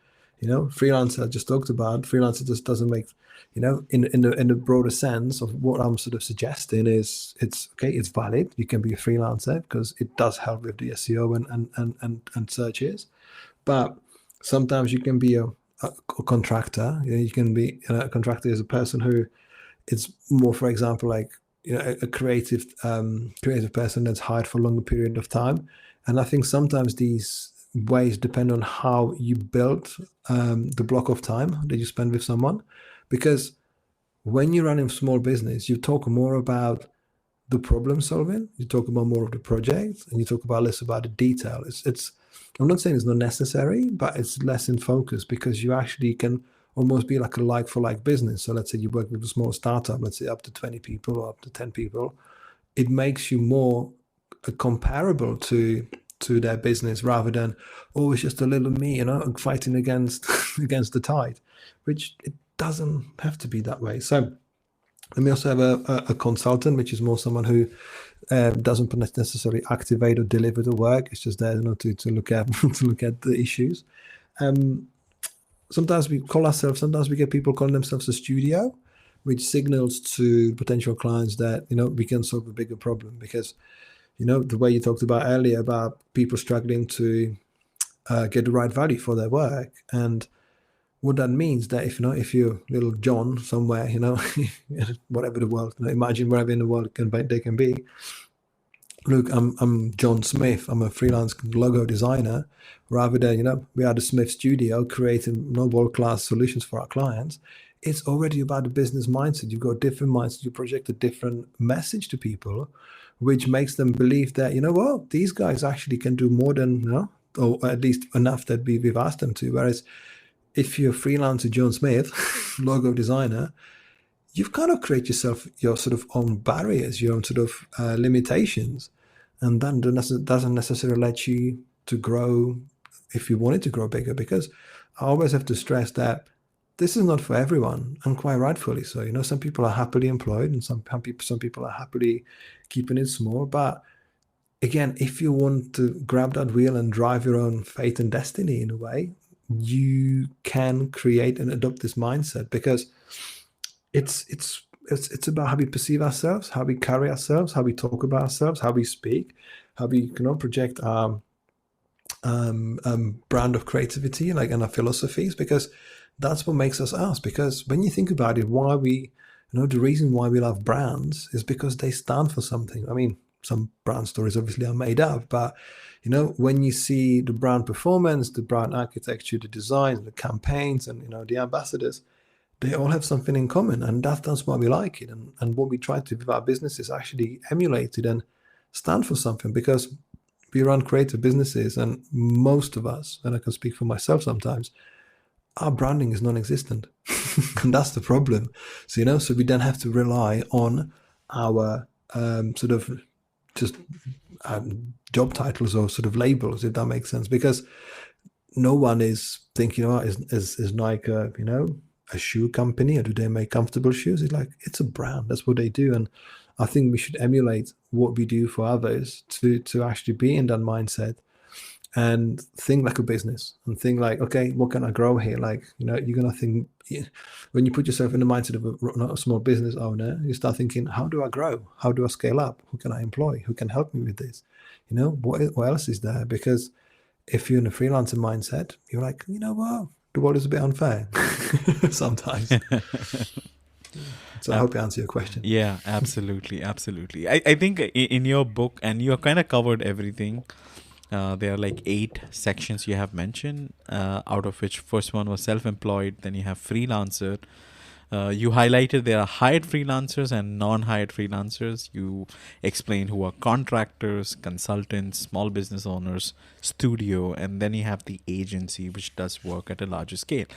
Freelancer, I just talked about, freelancer just doesn't make, in the broader sense of what I'm sort of suggesting is it's valid. You can be a freelancer because it does help with the SEO and searches, but sometimes you can be a contractor. You can be a contractor is a person who it's more, for example, like a creative person that's hired for a longer period of time. And I think sometimes these ways depend on how you build the block of time that you spend with someone, because when you're running a small business, you talk more about the problem solving, you talk about more of the project, and you talk about less about the detail. It's I'm not saying it's not necessary, but it's less in focus because you actually can almost be like a like for like business. So let's say you work with a small startup, let's say up to 20 people or up to 10 people, it makes you more comparable to their business rather than, oh, it's just a little me, fighting against against the tide, which it doesn't have to be that way. So and we also have a consultant, which is more someone who doesn't necessarily activate or deliver the work. It's just there, to look at to look at the issues. Sometimes we get people calling themselves a studio, which signals to potential clients that we can solve a bigger problem, because the way you talked about earlier about people struggling to get the right value for their work. And what that means that if you're little John somewhere, whatever the world, imagine wherever in the world they can be. Look, I'm John Smith. I'm a freelance logo designer. Rather than we are the Smith Studio creating world-class solutions for our clients. It's already about the business mindset. You've got different mindsets. You project a different message to people, which makes them believe that these guys actually can do more than or at least enough that we've asked them to. Whereas if you're a freelancer John Smith, logo designer, you've kind of create yourself your sort of own barriers, your own sort of limitations, and that doesn't necessarily let you to grow if you wanted to grow bigger. Because I always have to stress that this is not for everyone, and quite rightfully so. Some people are happily employed, and some people are happily keeping it small. But again, if you want to grab that wheel and drive your own fate and destiny in a way, you can create and adopt this mindset, because it's about how we perceive ourselves, how we carry ourselves, how we talk about ourselves, how we speak, how we project our brand of creativity, and our philosophies, because that's what makes us us. Because when you think about it, why we, the reason why we love brands is because they stand for something. I mean, some brand stories obviously are made up, but when you see the brand performance, the brand architecture, the design, the campaigns, and the ambassadors, they all have something in common, and that's why we like it. And what we try to do with our business is actually emulate it and stand for something, because we run creative businesses, and most of us, and I can speak for myself sometimes, our branding is non-existent. And that's the problem. So we then have to rely on our sort of just job titles or sort of labels, if that makes sense, because no one is thinking, is Nike a shoe company, or do they make comfortable shoes? It's a brand. That's what they do. And I think we should emulate what we do for others to actually be in that mindset and think like a business, and think like, okay, what can I grow here? You're gonna think, when you put yourself in the mindset of not a small business owner, you start thinking, how do I grow? How do I scale up? Who can I employ? Who can help me with this? What else is there? Because if you're in a freelancer mindset, you're like, what? The world is a bit unfair sometimes. So I hope I answer your question. Yeah, absolutely, absolutely. I think in your book, and you kind of covered everything. There are like 8 sections you have mentioned, out of which first one was self-employed, then you have freelancer. You highlighted there are hired freelancers and non-hired freelancers. You explain who are contractors, consultants, small business owners, studio, and then you have the agency, which does work at a larger scale.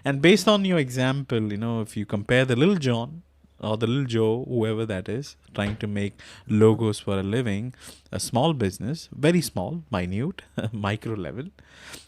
And based on your example, if you compare the little John or the little Joe, whoever that is, trying to make logos for a living, a small business, very small, minute, micro level.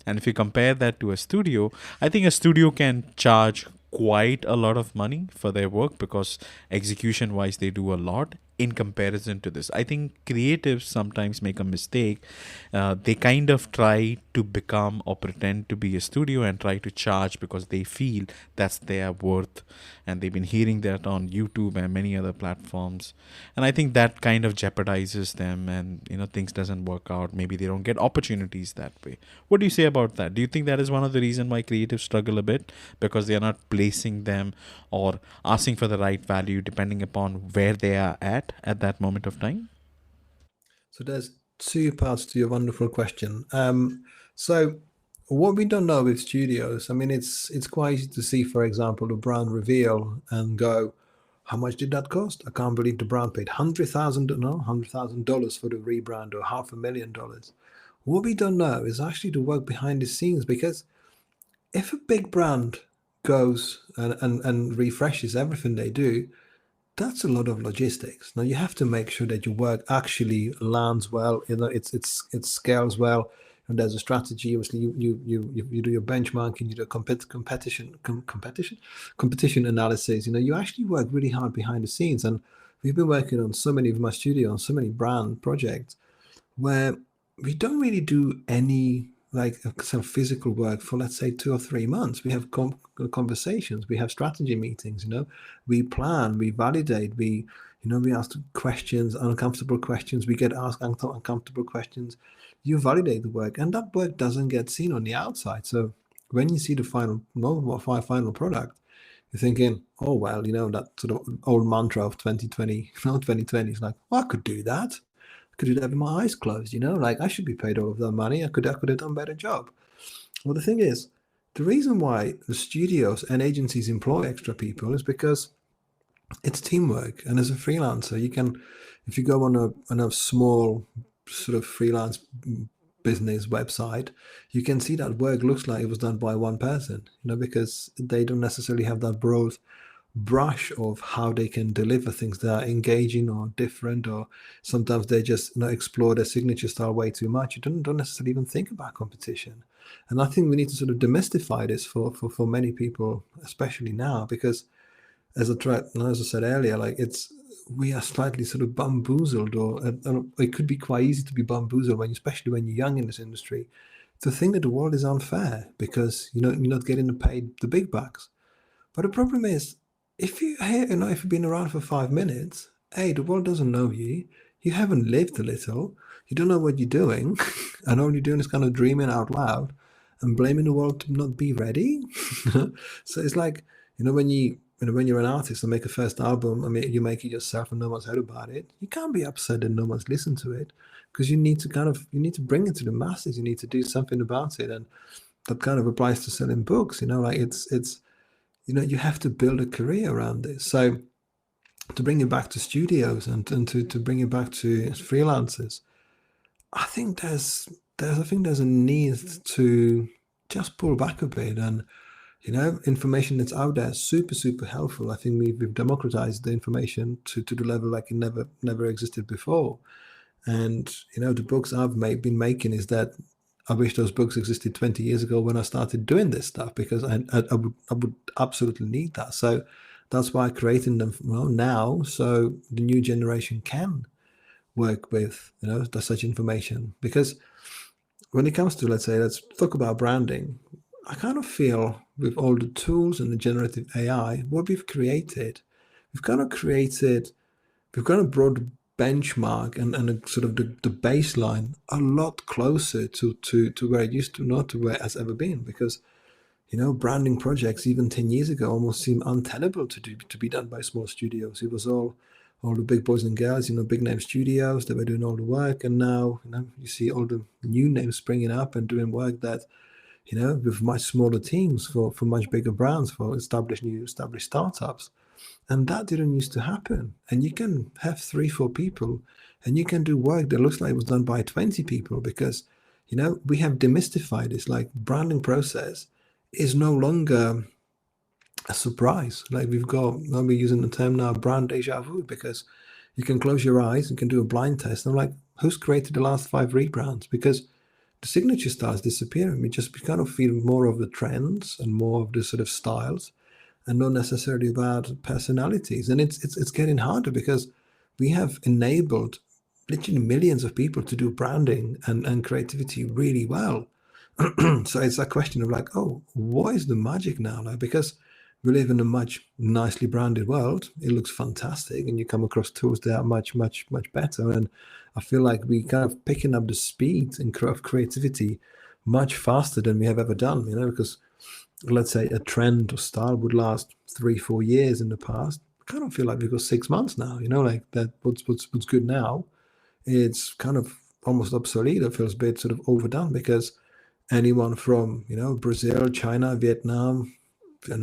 And if you compare that to a studio, I think a studio can charge quite a lot of money for their work, because execution wise they do a lot in comparison to this. I think creatives sometimes make a mistake. They kind of try to become or pretend to be a studio and try to charge because they feel that's their worth, and they've been hearing that on YouTube and many other platforms. And I think that kind of jeopardizes them, and things doesn't work out. Maybe they don't get opportunities that way. What do you say about that? Do you think that is one of the reasons why creatives struggle a bit, because they are not placing them or asking for the right value depending upon where they are at that moment of time? So there's 2 parts to your wonderful question. So what we don't know with studios, I mean, it's quite easy to see, for example, a brand reveal and go, how much did that cost? I can't believe the brand paid $100,000 for the rebrand, or $500,000. What we don't know is actually the work behind the scenes, because if a big brand goes and refreshes everything they do, that's a lot of logistics. Now you have to make sure that your work actually lands well. It scales well, and there's a strategy. Obviously, you do your benchmarking, you do competition analysis. You actually work really hard behind the scenes, and we've been working on so many of my studio on so many brand projects where we don't really do any like some physical work for, let's say, 2 or 3 months. We have conversations, we have strategy meetings, we plan, we validate, we ask questions, uncomfortable questions, we get asked uncomfortable questions. You validate the work, and that work doesn't get seen on the outside. So when you see the final product, you're thinking, oh well, that sort of old mantra of 2020, 2020 is like, well, I could do that. Could do that with my eyes closed, like I should be paid all of that money. I could have done a better job. Well, the thing is, the reason why the studios and agencies employ extra people is because it's teamwork. And as a freelancer, you can, if you go on a small sort of freelance business website, you can see that work looks like it was done by one person, because they don't necessarily have that broad brush of how they can deliver things that are engaging or different, or sometimes they just explore their signature style way too much. You don't necessarily even think about competition. And I think we need to sort of demystify this for many people, especially now, because as I said earlier, like we are slightly sort of bamboozled, or it could be quite easy to be bamboozled especially when you're young in this industry, to think that the world is unfair because you're not getting paid the big bucks. But the problem is, if you've been around for 5 minutes, the world doesn't know you. You haven't lived a little. You don't know what you're doing, and all you're doing is kind of dreaming out loud and blaming the world to not be ready. So it's like, when you're an artist and make a first album, I mean, you make it yourself and no one's heard about it. You can't be upset that no one's listened to it, because you need to bring it to the masses. You need to do something about it, and that kind of applies to selling books. Like it's you have to build a career around this. So to bring it back to studios and to bring it back to freelancers, I think there's a need to just pull back a bit, and information that's out there, super helpful. I think we've democratized the information to the level like it never existed before. And the books I've been making is that I wish those books existed 20 years ago when I started doing this stuff, because I would absolutely need that. So that's why I'm creating them now, so the new generation can work with such information. Because when it comes to, let's talk about branding, I kind of feel with all the tools and the generative AI, what we've created, we've kind of brought the benchmark and a sort of the baseline a lot closer to where it used to, not to where it has ever been. Because branding projects even 10 years ago almost seemed untenable to be done by small studios. It was all the big boys and girls, big name studios that were doing all the work. And now you see all the new names springing up and doing work that with much smaller teams for much bigger brands, for established startups. And that didn't used to happen. And you can have 3-4 people and you can do work that looks like it was done by 20 people, because we have demystified this. Like, branding process is no longer a surprise. Like, we're using the term now, brand deja vu, because you can close your eyes and can do a blind test. And I'm like, who's created the last 5 rebrands? Because the signature starts disappearing. We kind of feel more of the trends and more of the sort of styles, and not necessarily about personalities. And it's getting harder, because we have enabled literally millions of people to do branding and creativity really well. So it's a question of like, oh, what is the magic now? Like, because we live in a much nicely branded world, it looks fantastic, and you come across tools that are much better. And I feel like we kind of picking up the speed and of creativity much faster than we have ever done. Because let's say a trend or style would last 3-4 years in the past. I kind of feel like we've got 6 months now. Like that. What's good now? It's kind of almost obsolete. It feels a bit sort of overdone, because anyone from Brazil, China, Vietnam, I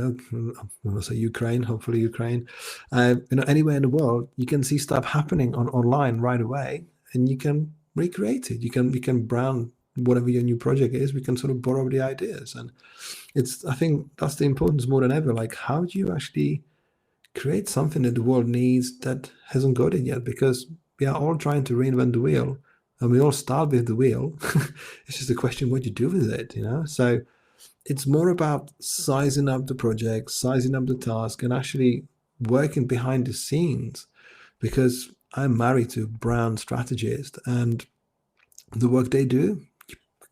want to say Ukraine, hopefully Ukraine, anywhere in the world, you can see stuff happening online right away, and you can recreate it. We can brand whatever your new project is. We can sort of borrow the ideas, and I think that's the importance more than ever. Like, how do you actually create something that the world needs that hasn't got it yet? Because we are all trying to reinvent the wheel, and we all start with the wheel. It's just a question what you do with it, So it's more about sizing up the project, sizing up the task, and actually working behind the scenes. Because I'm married to brand strategists, and the work they do,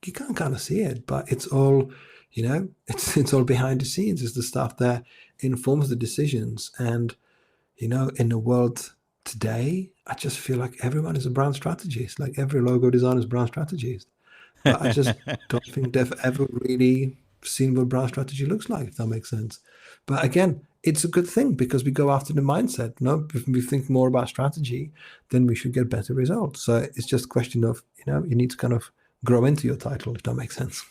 you can kind of see it, but it's all, it's all behind the scenes. It's the stuff that informs the decisions. And, in the world today, I just feel like everyone is a brand strategist. Like, every logo designer is a brand strategist. But I just don't think they've ever really seen what brand strategy looks like, if that makes sense. But again, it's a good thing, because we go after the mindset. If we think more about strategy, then we should get better results. So it's just a question of, you need to kind of grow into your title, if that makes sense.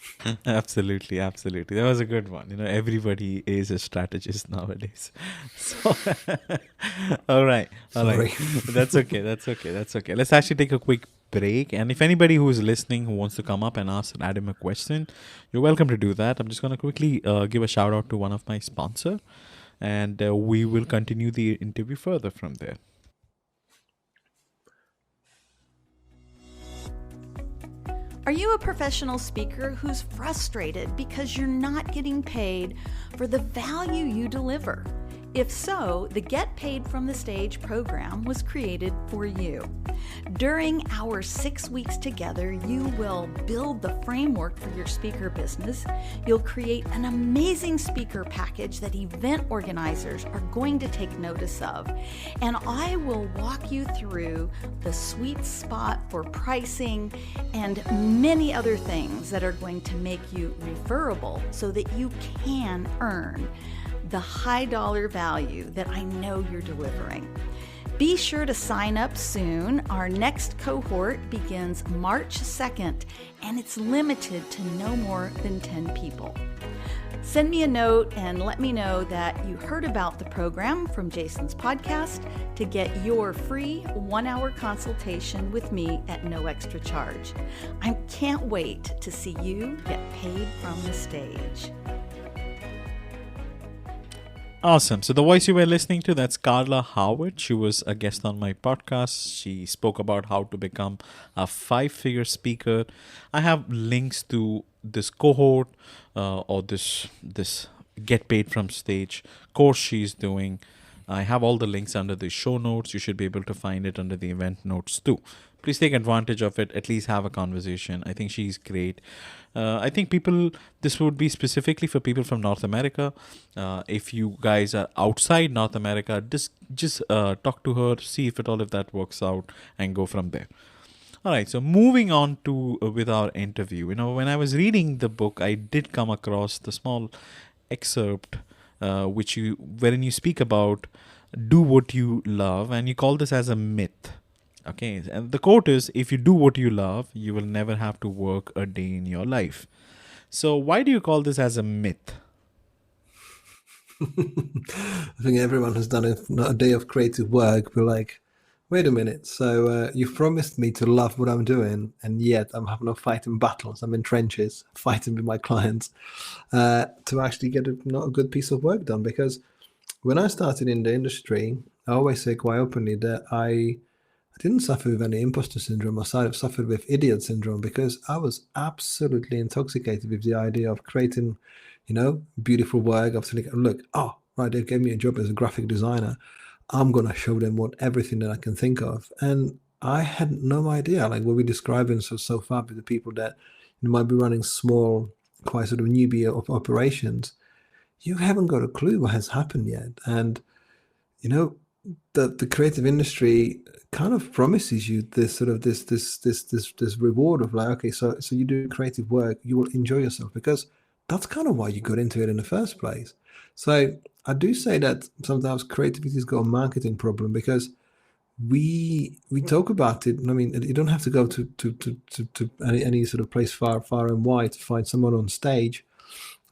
Absolutely. That was a good one. Everybody is a strategist nowadays. So, all right. That's okay. Let's actually take a quick break. And if anybody who is listening who wants to come up and ask Adam a question, you're welcome to do that. I'm just going to quickly give a shout out to one of my sponsors, and we will continue the interview further from there. Are you a professional speaker who's frustrated because you're not getting paid for the value you deliver? If so, the Get Paid from the Stage program was created for you. During our 6 weeks together, you will build the framework for your speaker business. You'll create an amazing speaker package that event organizers are going to take notice of. And I will walk you through the sweet spot for pricing and many other things that are going to make you referable so that you can earn the high dollar value that I know you're delivering. Be sure to sign up soon. Our next cohort begins March 2nd, and it's limited to no more than 10 people. Send me a note and let me know that you heard about the program from Jason's podcast to get your free 1-hour consultation with me at no extra charge. I can't wait to see you get paid from the stage. Awesome. So the voice you were listening to, that's Carla Howard. She was a guest on my podcast. She spoke about how to become a 5-figure speaker. I have links to this cohort or this get paid from stage course she's doing. I have all the links under the show notes. You should be able to find it under the event notes too. Please take advantage of it. At least have a conversation. I think she's great. I think this would be specifically for people from North America. If you guys are outside North America, just talk to her, see if that works out, and go from there. All right, so moving on to with our interview. When I was reading the book, I did come across the small excerpt wherein you speak about do what you love, and you call this as a myth. Okay, and the quote is, if you do what you love, you will never have to work a day in your life. So why do you call this as a myth? I think everyone who's done a day of creative work will like, wait a minute, so you've promised me to love what I'm doing, and yet I'm having to fight in battles. I'm in trenches, fighting with my clients to actually get not a good piece of work done. Because when I started in the industry, I always say quite openly that I didn't suffer with any imposter syndrome. I suffered with idiot syndrome because I was absolutely intoxicated with the idea of creating, beautiful work. Of thinking, look, right, they gave me a job as a graphic designer. I'm going to show them everything that I can think of. And I had no idea, like what we're describing so far with the people that might be running small, quite sort of newbie operations. You haven't got a clue what has happened yet. And, the creative industry kind of promises you this sort of this reward of like, okay, so you do creative work, you will enjoy yourself, because that's kind of why you got into it in the first place. So I do say that sometimes creativity has got a marketing problem, because we talk about it. I mean, you don't have to go to any sort of place far and wide to find someone on stage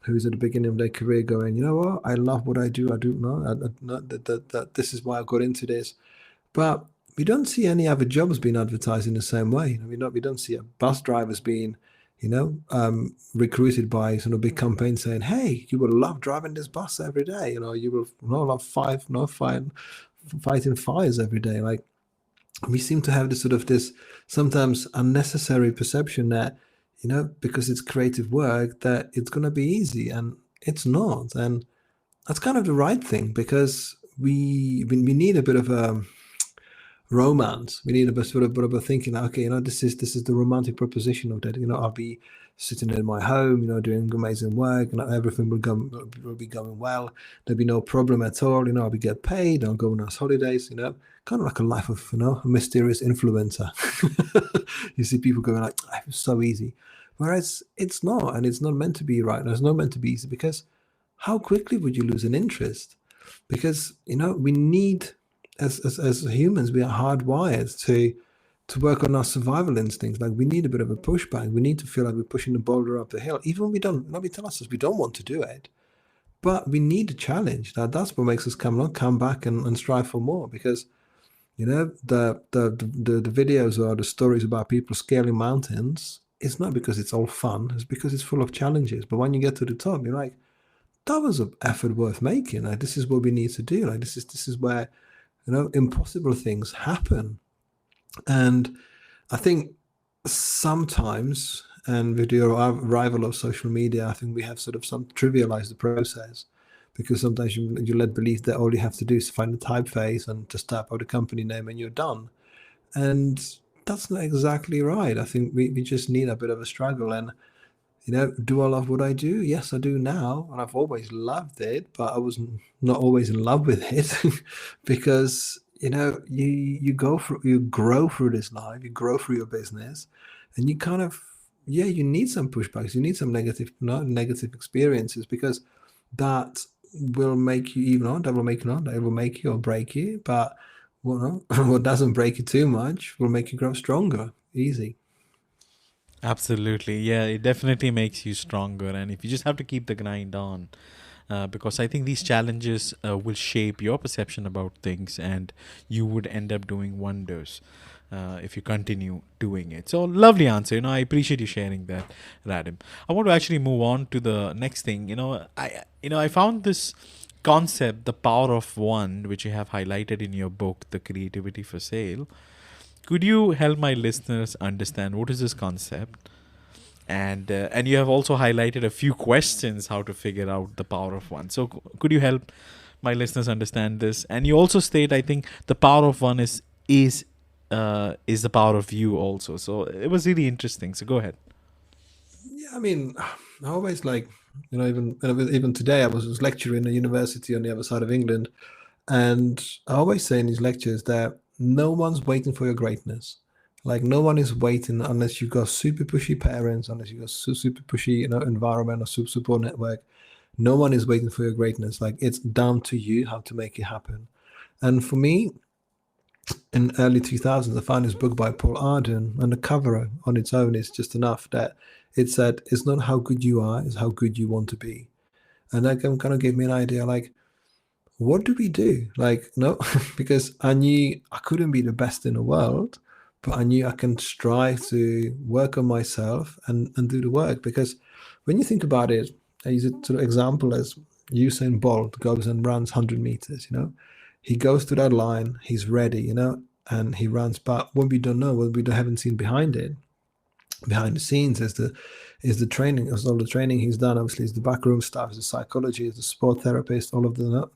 who's at the beginning of their career going, you know what, I love what I do. I do know that this is why I got into this. But we don't see any other jobs being advertised in the same way. We don't see bus drivers being, recruited by sort of big campaigns saying, hey, you will love driving this bus every day. You will love fighting fires every day. Like, we seem to have this sometimes unnecessary perception that, because it's creative work, that it's going to be easy, and it's not. And that's kind of the right thing, because we need a bit of a romance. We need a bit of a thinking, okay, this is the romantic proposition of that. I'll be sitting in my home, doing amazing work, and everything will be going well. There'll be no problem at all. I'll be get paid. I'll go on nice holidays. Kind of like a life of a mysterious influencer. You see people going like, it's so easy, whereas it's not, and it's not meant to be right. It's not meant to be easy, because how quickly would you lose an interest? Because we need, as humans, we are hardwired to work on our survival instincts. Like, we need a bit of a pushback. We need to feel like we're pushing the boulder up the hill, even when nobody tells us we don't want to do it. But we need a challenge. That's what makes us come back and strive for more. Because the videos or the stories about people scaling mountains, it's not because it's all fun. It's because it's full of challenges. But when you get to the top, you're like, that was an effort worth making. Like, this is what we need to do. Like, this is where impossible things happen. And I think sometimes, and with the arrival of social media, I think we have sort of trivialized the process, because sometimes you let believe that all you have to do is find a typeface and just type out a company name and you're done. And that's not exactly right. I think we just need a bit of a struggle. And do I love what I do? Yes, I do now, and I've always loved it, but I was not always in love with it because you grow through this life, you grow through your business, and you kind of you need some pushbacks, you need some negative experiences, because that will make you that will make you or break you. But what doesn't break you too much will make you grow stronger. Easy. Absolutely. Yeah, it definitely makes you stronger. And if you just have to keep the grind on, because I think these challenges will shape your perception about things, and you would end up doing wonders if you continue doing it. So, lovely answer. I appreciate you sharing that, Radim. I want to actually move on to the next thing. I found this concept, the power of one, which you have highlighted in your book, The Creativity for Sale. Could you help my listeners understand what is this concept? And you have also highlighted a few questions how to figure out the power of one. So could you help my listeners understand this? And you also state, I think, the power of one is the power of you also. So it was really interesting. So go ahead. Yeah, I mean, I always like, even today, I was lecturing in a university on the other side of England, and I always say in these lectures that no one's waiting for your greatness. Like no one is waiting unless you've got super pushy parents, unless you've got super pushy, environment or super support network. No one is waiting for your greatness. Like it's down to you how to make it happen. And for me, in early 2000s, I found this book by Paul Arden, and the cover on its own is just enough that it said, it's not how good you are, it's how good you want to be. And that kind of gave me an idea, like, what do we do? Like, no, because I knew I couldn't be the best in the world, but I knew I can strive to work on myself and do the work. Because when you think about it, I use it sort of example as Usain Bolt goes and runs 100 meters, he goes to that line, he's ready, and he runs. But what we don't know, what we haven't seen behind the scenes is the training, is all the training he's done. Obviously, is the backroom staff, is the psychology, is the sport therapist, all of the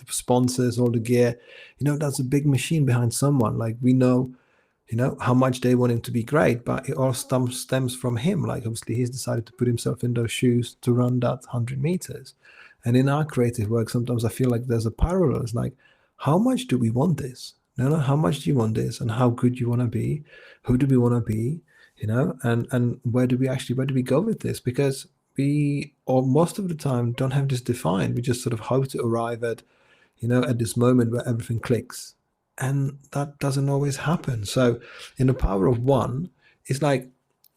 sponsors, all the gear. That's a big machine behind someone. Like we know, how much they want him to be great, but it all stems from him. Like obviously, he's decided to put himself in those shoes to run that 100 meters. And in our creative work, sometimes I feel like there's a parallel. It's like, how much do we want this? How much do you want this, and how good you want to be? Who do we want to be? And where do we go with this? Because we, or most of the time, don't have this defined. We just sort of hope to arrive at this moment where everything clicks, and that doesn't always happen. So in the power of one, it's like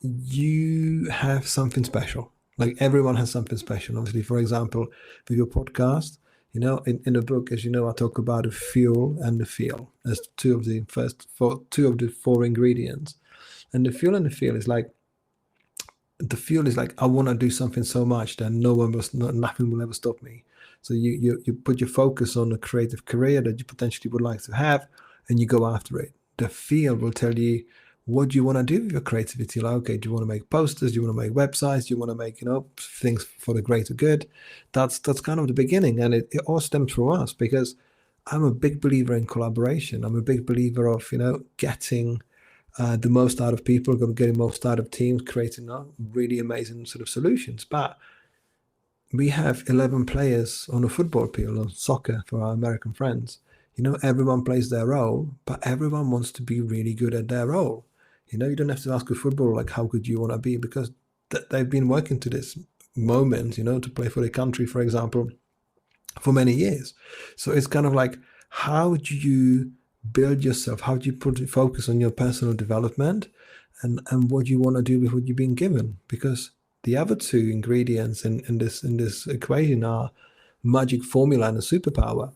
you have something special. Like everyone has something special. Obviously, for example, with your podcast, in the book, as you know, I talk about the fuel and the feel as two of the four ingredients. And the fuel and the feel is like, the fuel is like, I want to do something so much that nothing will ever stop me. So you put your focus on a creative career that you potentially would like to have, and you go after it. The feel will tell you what do you want to do with your creativity. Like, okay, do you want to make posters? Do you want to make websites? Do you want to make things for the greater good? That's kind of the beginning, and it all stems from us, because I'm a big believer in collaboration. I'm a big believer of getting the most out of people, getting most out of teams, creating really amazing sort of solutions. But we have 11 players on a football field, on soccer for our American friends. Everyone plays their role, but everyone wants to be really good at their role. You don't have to ask a footballer like how good you want to be, because they've been working to this moment, to play for their country, for example, for many years. So it's kind of like, how do you build yourself? How do you put focus on your personal development and what you want to do with what you've been given? Because the other two ingredients in this equation are magic formula and a superpower.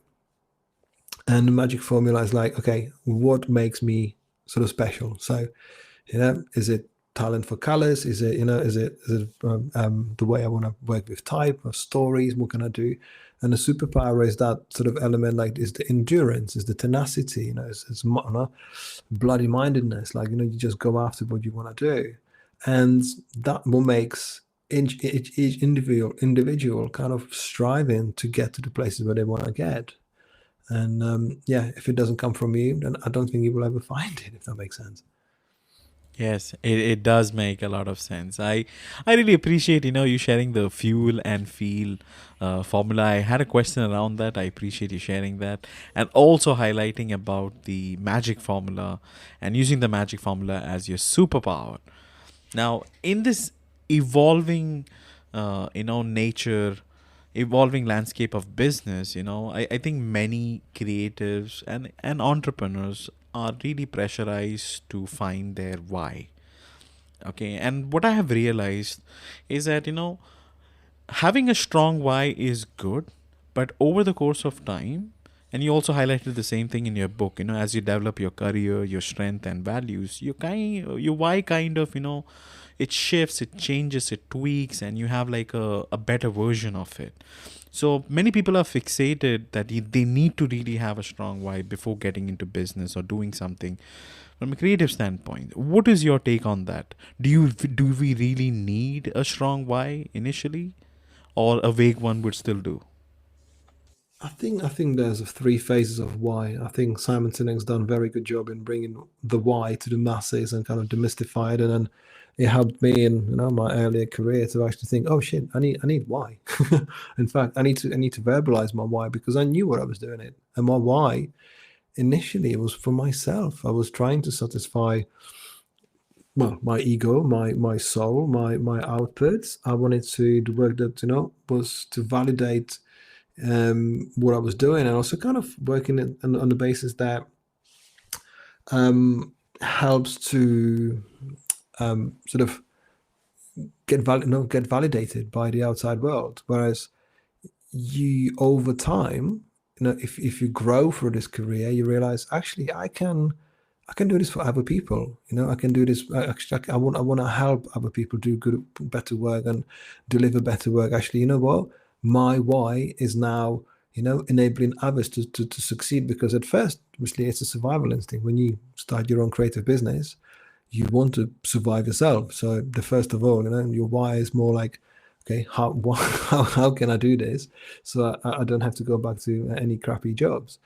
And the magic formula is like, okay, what makes me sort of special? So, is it talent for colors? Is it, the way I want to work with type or stories? What can I do? And the superpower is that sort of element, like is the endurance, is the tenacity, it's bloody mindedness. Like, you just go after what you want to do. And that what makes each individual kind of striving to get to the places where they want to get. And if it doesn't come from you, then I don't think you will ever find it, if that makes sense. Yes, it does make a lot of sense. I really appreciate, you sharing the fuel and feel formula. I had a question around that. I appreciate you sharing that. And also highlighting about the magic formula and using the magic formula as your superpower. Now, in this evolving, evolving landscape of business, I think many creatives and entrepreneurs are really pressurized to find their why. Okay, and what I have realized is that, having a strong why is good, but over the course of time, and you also highlighted the same thing in your book, as you develop your career, your strength and values, your why kind of, it shifts, it changes, it tweaks, and you have like a better version of it. So many people are fixated that they need to really have a strong why before getting into business or doing something from a creative standpoint. What is your take on that? Do we really need a strong why initially, or a vague one would still do? I think there's three phases of why. I think Simon Sinek's done a very good job in bringing the why to the masses and kind of demystify it. And then it helped me in my earlier career to actually think, oh shit, I need why. In fact, I need to verbalize my why, because I knew what I was doing it. And my why initially was for myself. I was trying to satisfy my ego, my soul, my outputs. I wanted to the work that was to validate what I was doing, and also kind of working on the basis that helps to sort of get validated by the outside world. Whereas you, over time, if you grow through this career, you realize actually I can do this for other people. I can do this. Actually, I want to help other people do better work and deliver better work. Actually, you know what? My why is now, enabling others to succeed, because at first, obviously, it's a survival instinct. When you start your own creative business, you want to survive yourself. So the first of all, your why is more like, okay, how can I do this so I don't have to go back to any crappy jobs?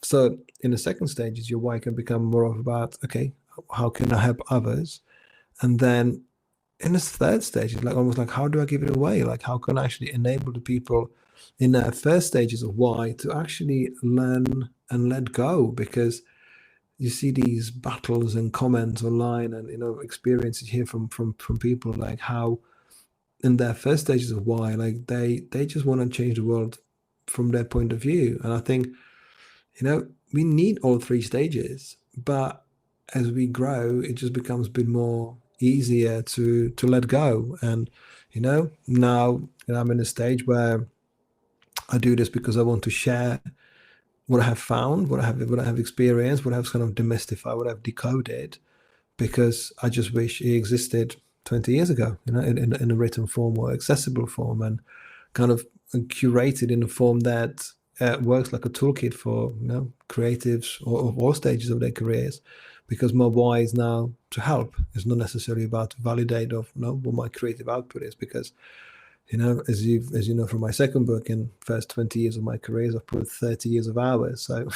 So in the second stage, your why can become more of about, okay, how can I help others? And then in this third stage, it's like almost like, how do I give it away? Like, how can I actually enable the people in their first stages of why to actually learn and let go? Because you see these battles and comments online, and experiences here from people, like how in their first stages of why, like they just want to change the world from their point of view. And I think we need all three stages, but as we grow, it just becomes a bit more easier to let go. And now I'm in a stage where I do this because I want to share what I have found, what I have experienced, what I've kind of demystified, what I've decoded, because I just wish it existed 20 years ago, in a written form or accessible form, and kind of curated in a form that works like a toolkit for creatives or all stages of their careers. Because my why is now to help. It's not necessarily about to validate what my creative output is. Because as you know from my second book, in first 20 years of my career, I've put 30 years of hours. So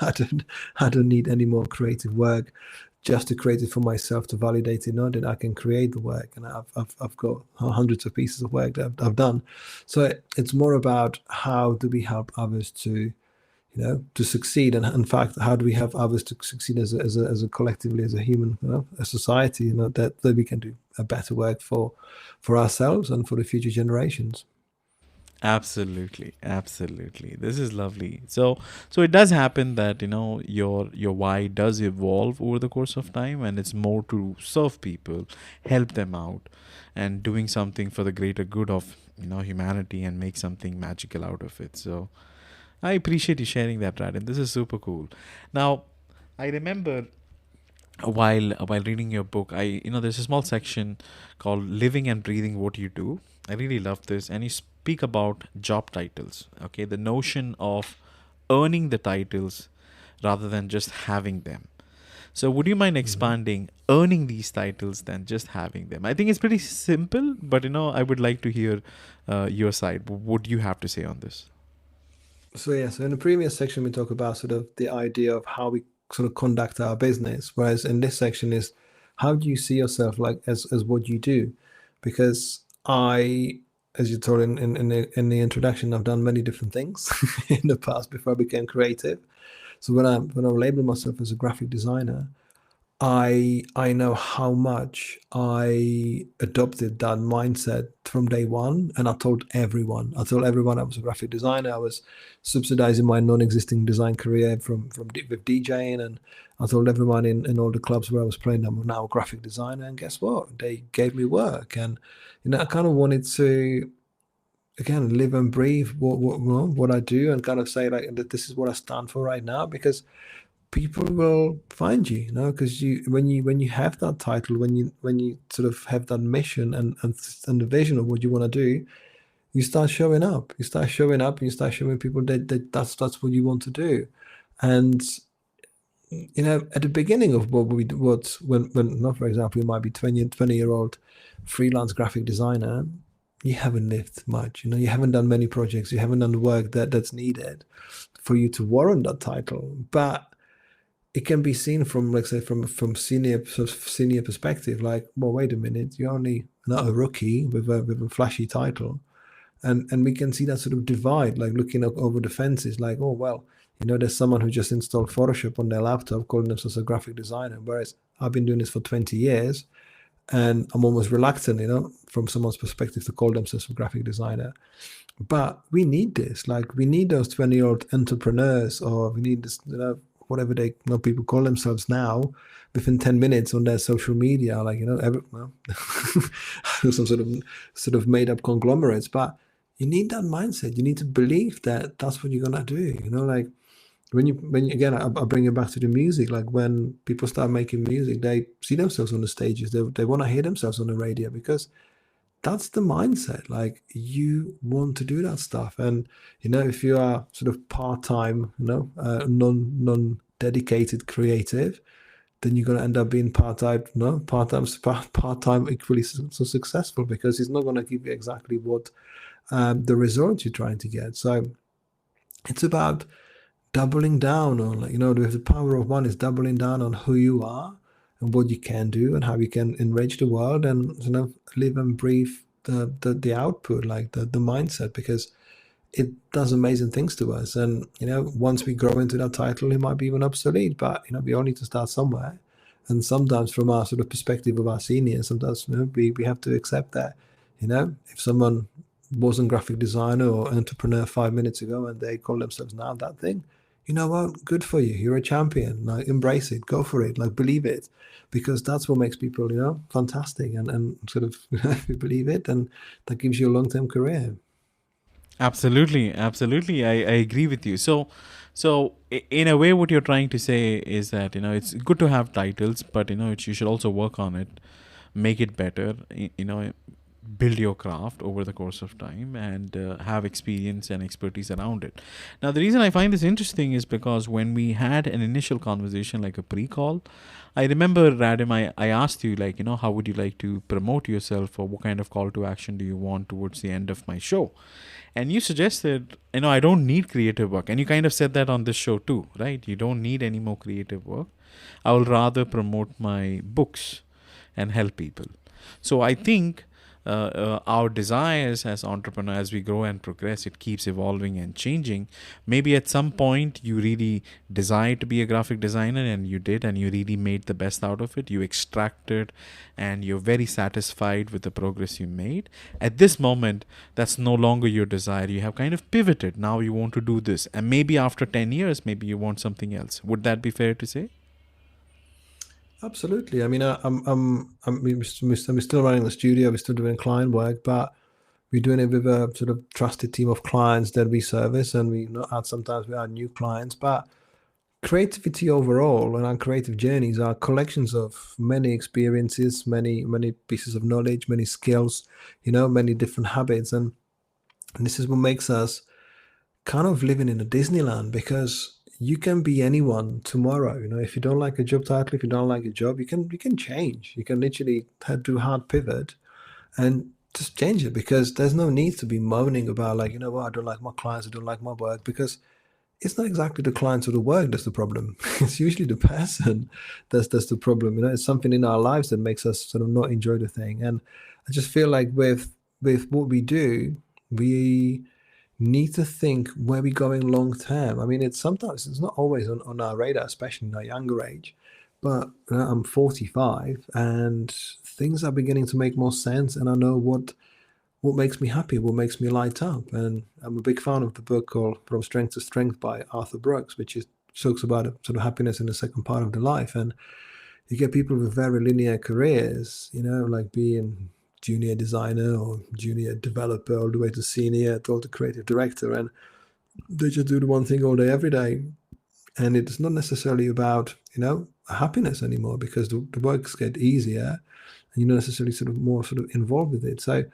I don't need any more creative work just to create it for myself, to validate it. Not that I can create the work, and I've got hundreds of pieces of work that I've done. So it's more about how do we help others to succeed, and in fact, how do we have others to succeed as a collectively, as a human, a society, that we can do a better work for ourselves and for the future generations. Absolutely, absolutely. This is lovely. So it does happen that your why does evolve over the course of time, and it's more to serve people, help them out, and doing something for the greater good of humanity, and make something magical out of it. So I appreciate you sharing that, Radim. This is super cool. Now, I remember while reading your book, there's a small section called "Living and Breathing What You Do." I really love this, and you speak about job titles. Okay, the notion of earning the titles rather than just having them. So, would you mind expanding earning these titles than just having them? I think it's pretty simple, but I would like to hear your side. What do you have to say on this? So in the previous section, we talk about sort of the idea of how we sort of conduct our business, whereas in this section is how do you see yourself like as what you do? Because as you told in the introduction, I've done many different things in the past before I became creative. So when I label myself as a graphic designer, I know how much I adopted that mindset from day one, and I told everyone. I was a graphic designer. I was subsidizing my non-existing design career with DJing, and I told everyone in all the clubs where I was playing, I'm now a graphic designer. And guess what? They gave me work, and I kind of wanted to again live and breathe what I do, and kind of say like that this is what I stand for right now, because people will find you, because when you have that title, when you sort of have that mission and the vision of what you want to do, you start showing up. You start showing up, and you start showing people that's what you want to do. And at the beginning of when not, for example, you might be 20-year-old freelance graphic designer, you haven't lived much. You haven't done many projects. You haven't done the work that's needed for you to warrant that title. But it can be seen from, let's say, from senior perspective, like, well, wait a minute, you're only not a rookie with a flashy title, and we can see that sort of divide, like looking over the fences, like, oh well, there's someone who just installed Photoshop on their laptop, calling themselves a graphic designer, whereas I've been doing this for 20 years, and I'm almost reluctant, from someone's perspective, to call themselves a graphic designer. But we need this, like we need those 20-year-old entrepreneurs, or we need this, whatever people call themselves now, within 10 minutes on their social media, like, some sort of made up conglomerates. But you need that mindset. You need to believe that that's what you're gonna do. Like when you again, I bring it back to the music. Like when people start making music, they see themselves on the stages. They want to hear themselves on the radio, because that's the mindset. Like you want to do that stuff. And if you are sort of part-time, non-dedicated creative, then you're going to end up being part-time equally so successful, because it's not going to give you exactly what the results you're trying to get. So it's about doubling down on, the power of one is doubling down on who you are and what you can do and how you can enrich the world, and live and breathe the output, like the mindset, because it does amazing things to us. And once we grow into that title, it might be even obsolete, but we all need to start somewhere. And sometimes from our sort of perspective of our seniors, sometimes we have to accept that if someone wasn't graphic designer or entrepreneur 5 minutes ago and they call themselves now that thing, what, good for you, you're a champion. Like embrace it, go for it, like believe it, because that's what makes people fantastic, and sort of if you believe it, and that gives you a long-term career. Absolutely. I agree with you. So in a way, what you're trying to say is that it's good to have titles, but you should also work on it, make it better, build your craft over the course of time, and have experience and expertise around it. Now, the reason I find this interesting is because when we had an initial conversation, like a pre-call, I remember, Radim, I asked you, like, how would you like to promote yourself, or what kind of call to action do you want towards the end of my show? And you suggested, I don't need creative work. And you kind of said that on this show too, right? You don't need any more creative work. I will rather promote my books and help people. So I think our desires as entrepreneurs, as we grow and progress, it keeps evolving and changing. Maybe at some point you really desired to be a graphic designer, and you did, and you really made the best out of it. You extracted, and you're very satisfied with the progress you made. At this moment, that's no longer your desire. You have kind of pivoted. Now you want to do this, and maybe after 10 years, maybe you want something else. Would that be fair to say? Absolutely. I mean, we're still running the studio, we're still doing client work, but we're doing it with a sort of trusted team of clients that we service, and sometimes we add new clients. But creativity overall, and our creative journeys are collections of many experiences, many pieces of knowledge, many skills, many different habits, and this is what makes us kind of living in a Disneyland, because you can be anyone tomorrow. If you don't like a job title, if you don't like a job, you can change. You can literally do a hard pivot and just change it, because there's no need to be moaning about, like, I don't like my clients, I don't like my work, because it's not exactly the clients or the work that's the problem. It's usually the person that's the problem. It's something in our lives that makes us sort of not enjoy the thing. And I just feel like with what we do, we need to think where we're going long term. I mean, it's not always on our radar, especially in our younger age. but I'm 45 and things are beginning to make more sense, and I know what makes me happy, what makes me light up. And I'm a big fan of the book called From Strength to Strength by Arthur Brooks, which is talks about sort of happiness in the second part of the life. And you get people with very linear careers, like being junior designer or junior developer all the way to senior, all the creative director, and they just do the one thing all day, every day. And it's not necessarily about, happiness anymore, because the works get easier and you're not necessarily more involved with it. So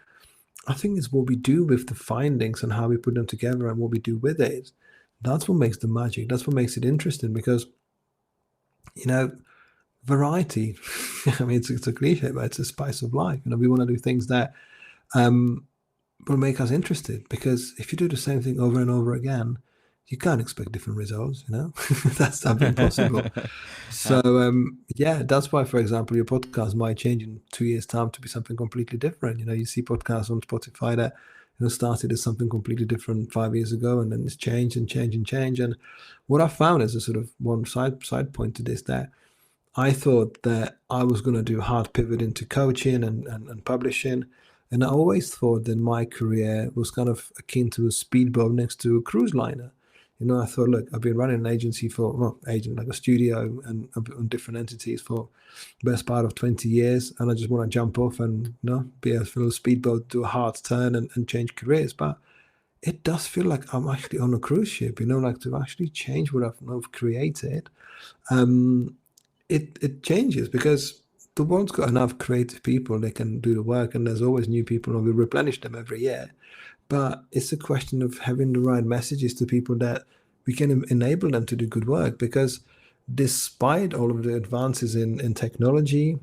I think it's what we do with the findings and how we put them together and what we do with it. That's what makes the magic. That's what makes it interesting, because, variety, I mean, it's a cliche, but it's a spice of life. We want to do things that will make us interested, because if you do the same thing over and over again, you can't expect different results, that's impossible. So that's why, for example, your podcast might change in 2 years' time to be something completely different. You see podcasts on Spotify that started as something completely different 5 years ago, and then it's changed and changed and changed. And what I found as a sort of one side point to this, that I thought that I was going to do hard pivot into coaching and publishing. And I always thought that my career was kind of akin to a speedboat next to a cruise liner. I thought, look, I've been running an agency like a studio and on different entities for the best part of 20 years. And I just want to jump off and, be a little speedboat, do a hard turn and change careers. But it does feel like I'm actually on a cruise ship, like to actually change what I've created. It changes, because the world's got enough creative people, they can do the work, and there's always new people, and we replenish them every year. But it's a question of having the right messages to people that we can enable them to do good work, because despite all of the advances in technology,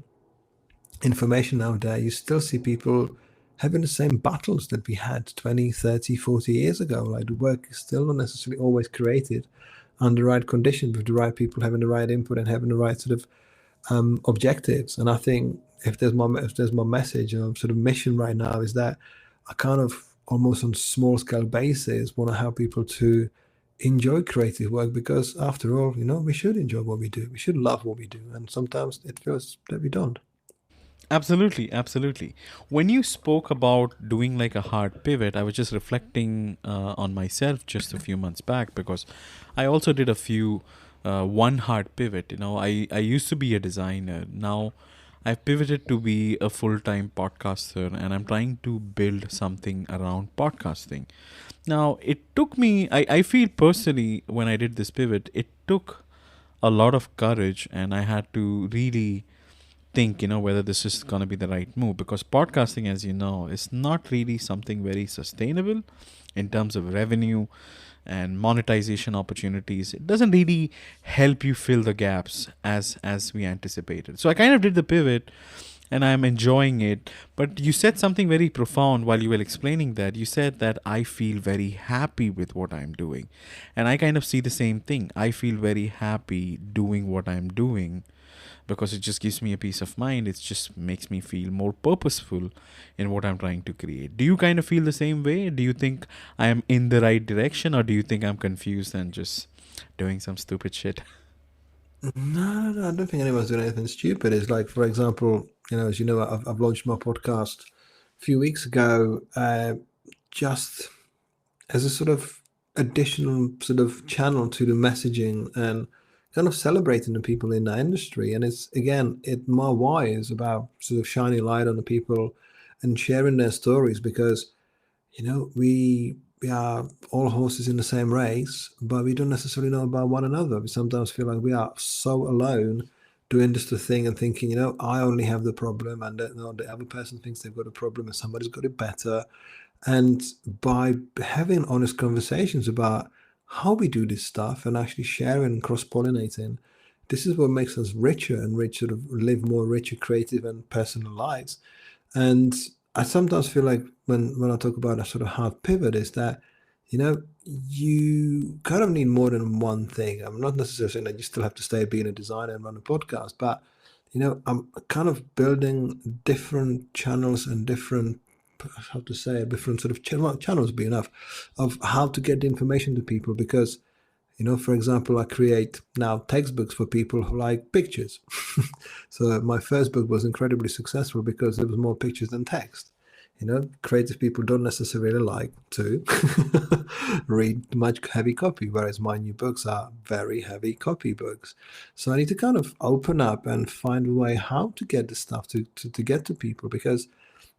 information out there, you still see people having the same battles that we had 20, 30, 40 years ago. Like, the work is still not necessarily always created under the right conditions, with the right people having the right input and having the right sort of objectives. And I think if there's my message or sort of mission right now, is that I kind of almost on small scale basis want to help people to enjoy creative work, because after all, we should enjoy what we do. We should love what we do. And sometimes it feels that we don't. Absolutely, absolutely. When you spoke about doing like a hard pivot, I was just reflecting on myself just a few months back, because I also did a few one hard pivot. I used to be a designer. Now I've pivoted to be a full-time podcaster, and I'm trying to build something around podcasting. Now, it took me, I feel personally, when I did this pivot, it took a lot of courage, and I had to really think, whether this is going to be the right move, because podcasting, as you know, is not really something very sustainable in terms of revenue and monetization opportunities. It doesn't really help you fill the gaps as we anticipated. So I kind of did the pivot, and I'm enjoying it. But you said something very profound while you were explaining that. You said that I feel very happy with what I'm doing. And I kind of see the same thing. I feel very happy doing what I'm doing, because it just gives me a peace of mind. It just makes me feel more purposeful in what I'm trying to create. Do you kind of feel the same way? Do you think I am in the right direction, or do you think I'm confused and just doing some stupid shit? No, I don't think anyone's doing anything stupid. It's like, for example, as you know, I've launched my podcast a few weeks ago, just as a sort of additional sort of channel to the messaging and kind of celebrating the people in the industry. And it's, again, my why is about sort of shining light on the people and sharing their stories, because we are all horses in the same race, but we don't necessarily know about one another. We sometimes feel like we are so alone doing this thing and thinking, I only have the problem, and the other person thinks they've got a problem and somebody's got it better. And by having honest conversations about how we do this stuff and actually sharing and cross-pollinating, this is what makes us richer and sort of live more richer, creative and personal lives. And I sometimes feel like when I talk about a sort of hard pivot, is that, you kind of need more than one thing. I'm not necessarily saying that you still have to stay being a designer and run a podcast, but, I'm kind of building different channels and different sort of channels would be enough, of how to get the information to people. Because, For example, I create now textbooks for people who like pictures. So my first book was incredibly successful because there was more pictures than text. Creative people don't necessarily like to read much heavy copy, whereas my new books are very heavy copy books. So I need to kind of open up and find a way how to get this stuff to get to people, because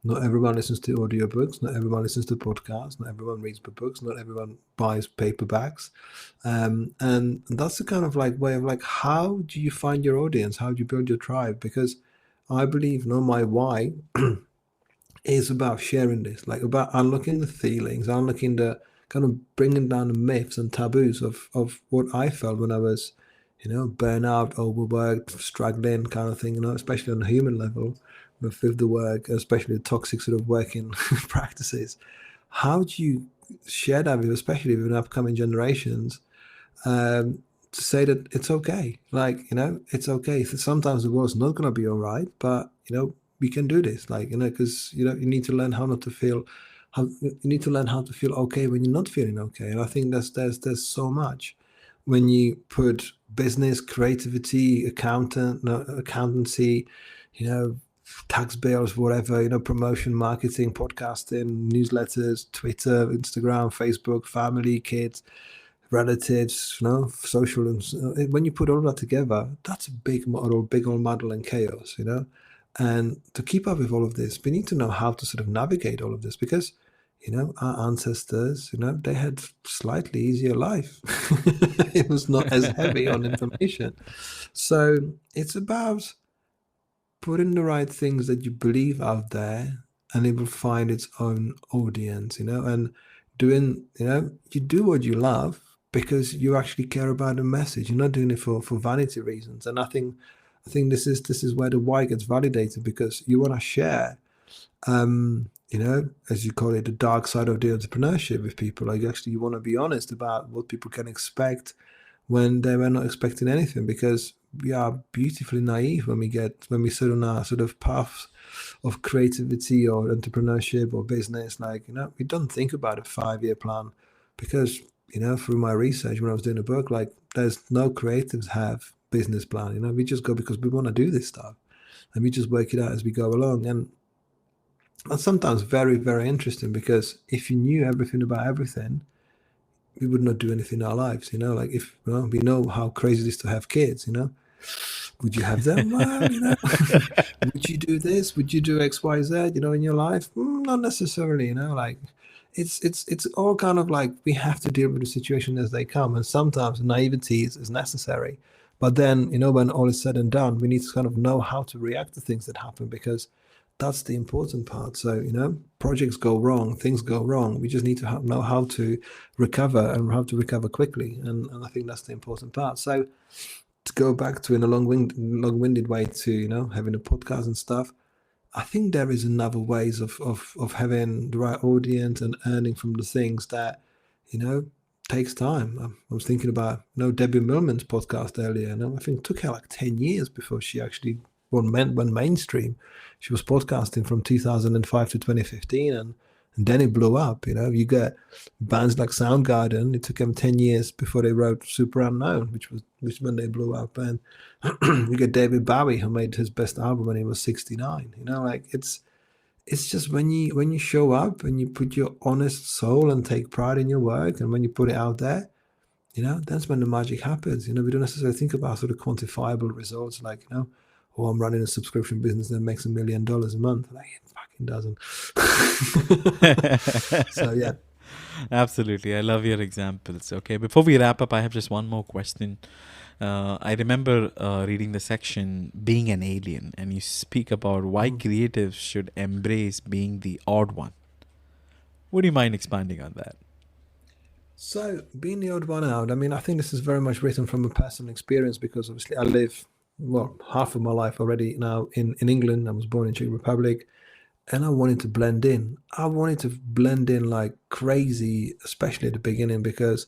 not everyone listens to audiobooks, not everyone listens to podcasts, not everyone reads books, not everyone buys paperbacks. And that's the kind of way of how do you find your audience? How do you build your tribe? Because I believe, my why is about sharing this, about unlocking the feelings, unlocking the kind of bringing down the myths and taboos of what I felt when I was, burnout, overworked, struggling kind of thing, especially on a human level with the work, especially the toxic sort of working practices. How do you share that with, especially with upcoming generations, to say that it's okay? It's okay. Sometimes the world's not going to be all right, but, we can do this, because you need to learn how not to feel. You need to learn how to feel okay when you're not feeling okay. And I think there's so much when you put business, creativity, accountancy, tax bills, whatever, promotion, marketing, podcasting, newsletters, Twitter, Instagram, Facebook, family, kids, relatives, social. When you put all that together, that's a big old muddle and chaos, And to keep up with all of this, we need to know how to sort of navigate all of this, because, our ancestors, they had slightly easier life. It was not as heavy on information. So it's about putting the right things that you believe out there, and it will find its own audience, and doing, you do what you love because you actually care about the message. You're not doing it for vanity reasons. And I think this is where the why gets validated, because you want to share, as you call it, the dark side of the entrepreneurship with people. You want to be honest about what people can expect when they were not expecting anything, because we are beautifully naive when we sit on our sort of path of creativity or entrepreneurship or business. We don't think about a 5-year plan, because, through my research when I was doing a book, there's no creatives have business plan. We just go because we want to do this stuff, and we just work it out as we go along. And that's sometimes very, very interesting, because if you knew everything about everything, we would not do anything in our lives. If we know how crazy it is to have kids, would you have them? Well, would you do this? Would you do X, Y, Z, in your life? Not necessarily, it's all kind of we have to deal with the situation as they come. And sometimes naivety is necessary. But then, when all is said and done, we need to kind of know how to react to things that happen, because that's the important part. So, projects go wrong, things go wrong. We just need to know how to recover, and how to recover quickly. And I think that's the important part. So to go back to in a long-winded way to, having a podcast and stuff, I think there is another ways of having the right audience and earning from the things that, takes time. I was thinking about, Debbie Millman's podcast earlier. I think it took her 10 years before she actually went mainstream. She was podcasting from 2005 to 2015, and then it blew up. You get bands like Soundgarden. It took them 10 years before they wrote Super Unknown, which when they blew up. And you get David Bowie, who made his best album when he was 69. It's just when you show up and you put your honest soul and take pride in your work, and when you put it out there, that's when the magic happens. We don't necessarily think about sort of quantifiable results, I'm running a subscription business that makes $1 million a month. It fucking doesn't. So yeah. Absolutely. I love your examples. Okay, before we wrap up, I have just one more question. I remember reading the section Being an Alien, and you speak about why creatives should embrace being the odd one. Would you mind expanding on that? So, being the odd one out, I think this is very much written from a personal experience, because obviously I live, half of my life already now in England. I was born in Czech Republic, and I wanted to blend in. I wanted to blend in like crazy, especially at the beginning, because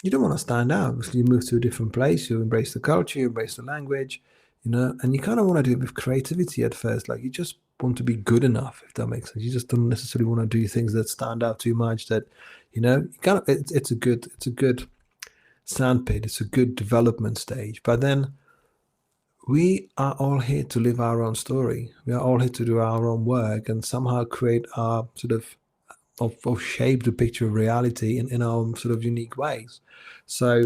you don't want to stand out. Obviously, you move to a different place, you embrace the culture, you embrace the language, and you kind of want to do it with creativity at first. You just want to be good enough, if that makes sense. You just don't necessarily want to do things that stand out too much. That, it's a good sandpit. It's a good development stage. But then we are all here to live our own story. We are all here to do our own work and somehow create our sort of shape the picture of reality in our own sort of unique ways. So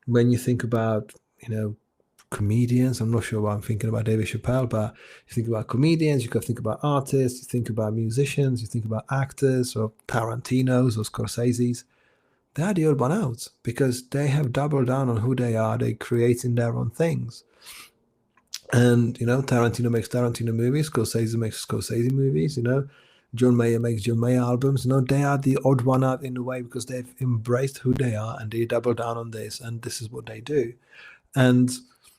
when you think about, comedians, I'm not sure why I'm thinking about David Chappelle, but you think about comedians, you can think about artists, you think about musicians, you think about actors or Tarantinos or Scorsese's. They are the odd one out because they have doubled down on who they are. They're creating their own things. And, Tarantino makes Tarantino movies, Scorsese makes Scorsese movies, John Mayer makes John Mayer albums. They are the odd one out in a way because they've embraced who they are and they double down on this, and this is what they do. And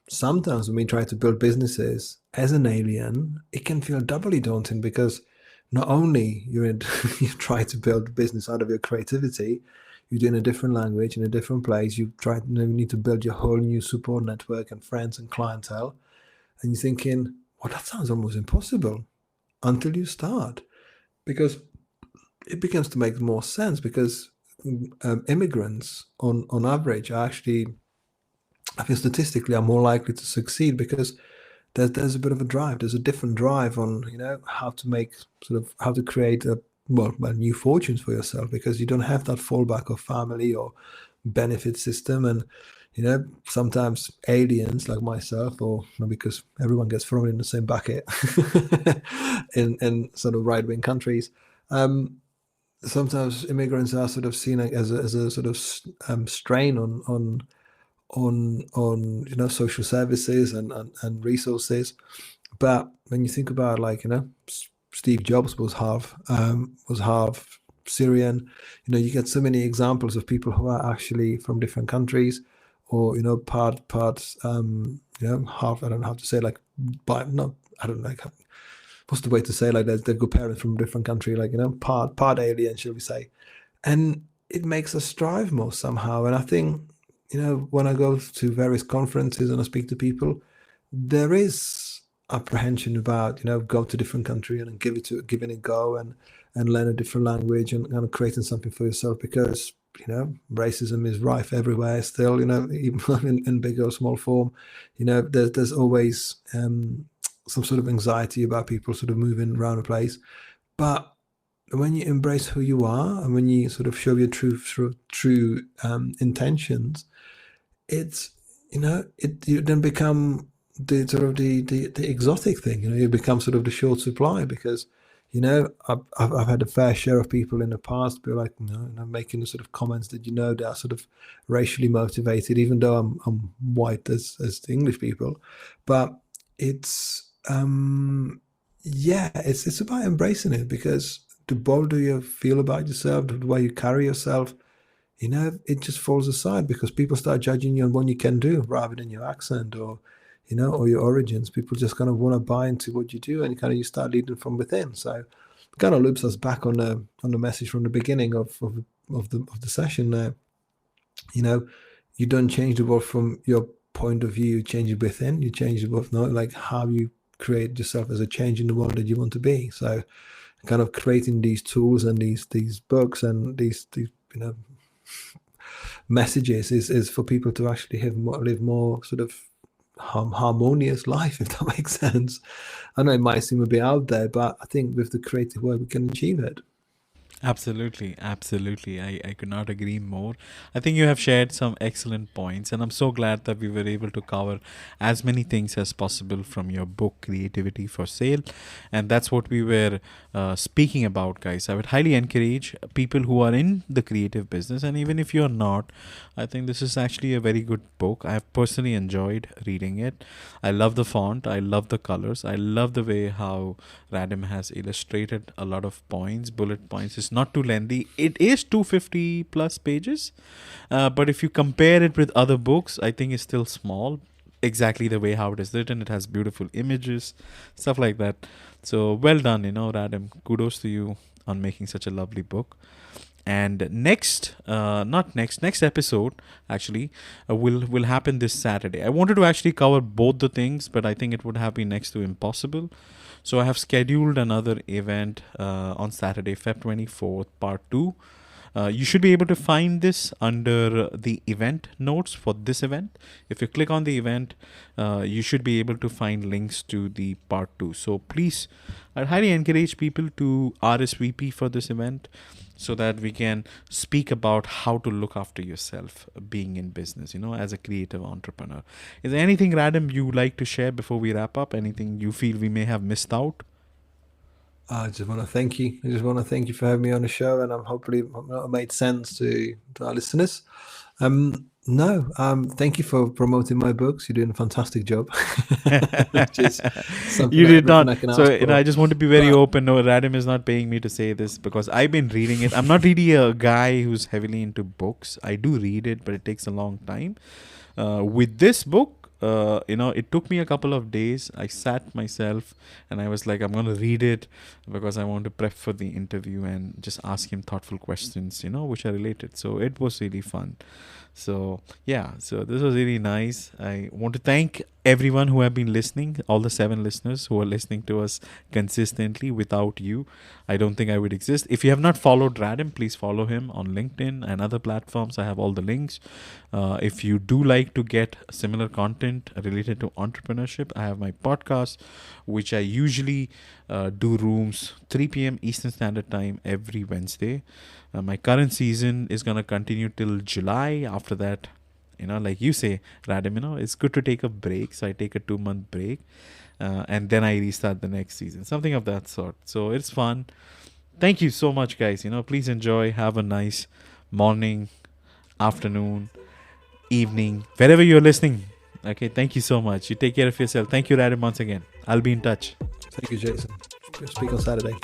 sometimes when we try to build businesses as an alien, it can feel doubly daunting because not only you try to build a business out of your creativity, you do it in a different language, in a different place. You need to build your whole new support network and friends and clientele. And you're thinking, well, that sounds almost impossible until you start, because it begins to make more sense because immigrants on average are actually, I think statistically, are more likely to succeed because there's a bit of a drive. There's a different drive on, how to create new fortunes for yourself, because you don't have that fallback of family or benefit system. And sometimes aliens like myself, or because everyone gets thrown in the same bucket in sort of right-wing countries, sometimes immigrants are sort of seen as a sort of strain on social services and resources. But when you think about Steve Jobs was half Syrian, you get so many examples of people who are actually from different countries, or parts half, I don't know how to say, I don't know, what's the way to say, they've got parents from a different country, part alien, shall we say. And it makes us strive more somehow. And I think when I go to various conferences and I speak to people, there is apprehension about go to a different country and giving it a go and learn a different language and kind of creating something for yourself, because racism is rife everywhere still, even in big or small form. There's always some sort of anxiety about people sort of moving around a place. But when you embrace who you are and when you sort of show your true intentions, it's you then become the sort of the exotic thing. You become sort of the short supply, because I've had a fair share of people in the past be like, making the sort of comments that they are sort of racially motivated, even though I'm white as the English people. But it's it's about embracing it, because the bolder you feel about yourself, the way you carry yourself, it just falls aside because people start judging you on what you can do rather than your accent or your origins. People just kind of want to buy into what you do, and you start leading from within. So it kind of loops us back on the message from the beginning of the session there. You don't change the world from your point of view, you change it within. You change the world, how you create yourself as a change in the world that you want to be. So kind of creating these tools and these books and these messages is for people to actually live more sort of harmonious life, if that makes sense. I know it might seem a bit out there, but I think with the creative work we can achieve it. Absolutely. I could not agree more. I think you have shared some excellent points, and I'm so glad that we were able to cover as many things as possible from your book, Creativity for Sale. And that's what we were speaking about, guys. I would highly encourage people who are in the creative business, and even if you're not, I think this is actually a very good book. I have personally enjoyed reading it. I love the font. I love the colors. I love the way how Radim has illustrated a lot of points, bullet points. It's not too lengthy. It is 250 plus pages, but if you compare it with other books, I think it's still small. Exactly the way how it is written. It has beautiful images, stuff like that. So well done, Radim. Kudos to you on making such a lovely book. And next episode actually will happen this Saturday. I wanted to actually cover both the things, but I think it would have been next to impossible. So I have scheduled another event on Saturday, Feb 24th, part 2. You should be able to find this under the event notes for this event. If you click on the event, you should be able to find links to the part 2. So please, I highly encourage people to RSVP for this event so that we can speak about how to look after yourself being in business, as a creative entrepreneur. Is there anything, Radim, you would like to share before we wrap up? Anything you feel we may have missed out? I just want to thank you. I just want to thank you for having me on the show, and hopefully it made sense to our listeners. Thank you for promoting my books. You're doing a fantastic job. You did not. So I just want to be very open. No, Radim is not paying me to say this because I've been reading it. I'm not really a guy who's heavily into books. I do read it, but it takes a long time. With this book, it took me a couple of days. I sat myself and I was like, I'm going to read it because I want to prep for the interview and just ask him thoughtful questions, which are related. So it was really fun. So this was really nice. I want to thank everyone who have been listening, all the 7 listeners who are listening to us consistently. Without you, I don't think I would exist. If you have not followed Radim, please follow him on LinkedIn and other platforms. I have all the links. If you do like to get similar content related to entrepreneurship, I have my podcast, which I usually do rooms 3 p.m. Eastern Standard Time every Wednesday. My current season is going to continue till July. After that, like you say, Radim, it's good to take a break. So I take a 2-month break and then I restart the next season, something of that sort. So it's fun. Thank you so much, guys. Please enjoy. Have a nice morning, afternoon, evening, wherever you're listening. Okay, thank you so much. You take care of yourself. Thank you, Radim, once again. I'll be in touch. Thank you, Jason. We'll speak on Saturday.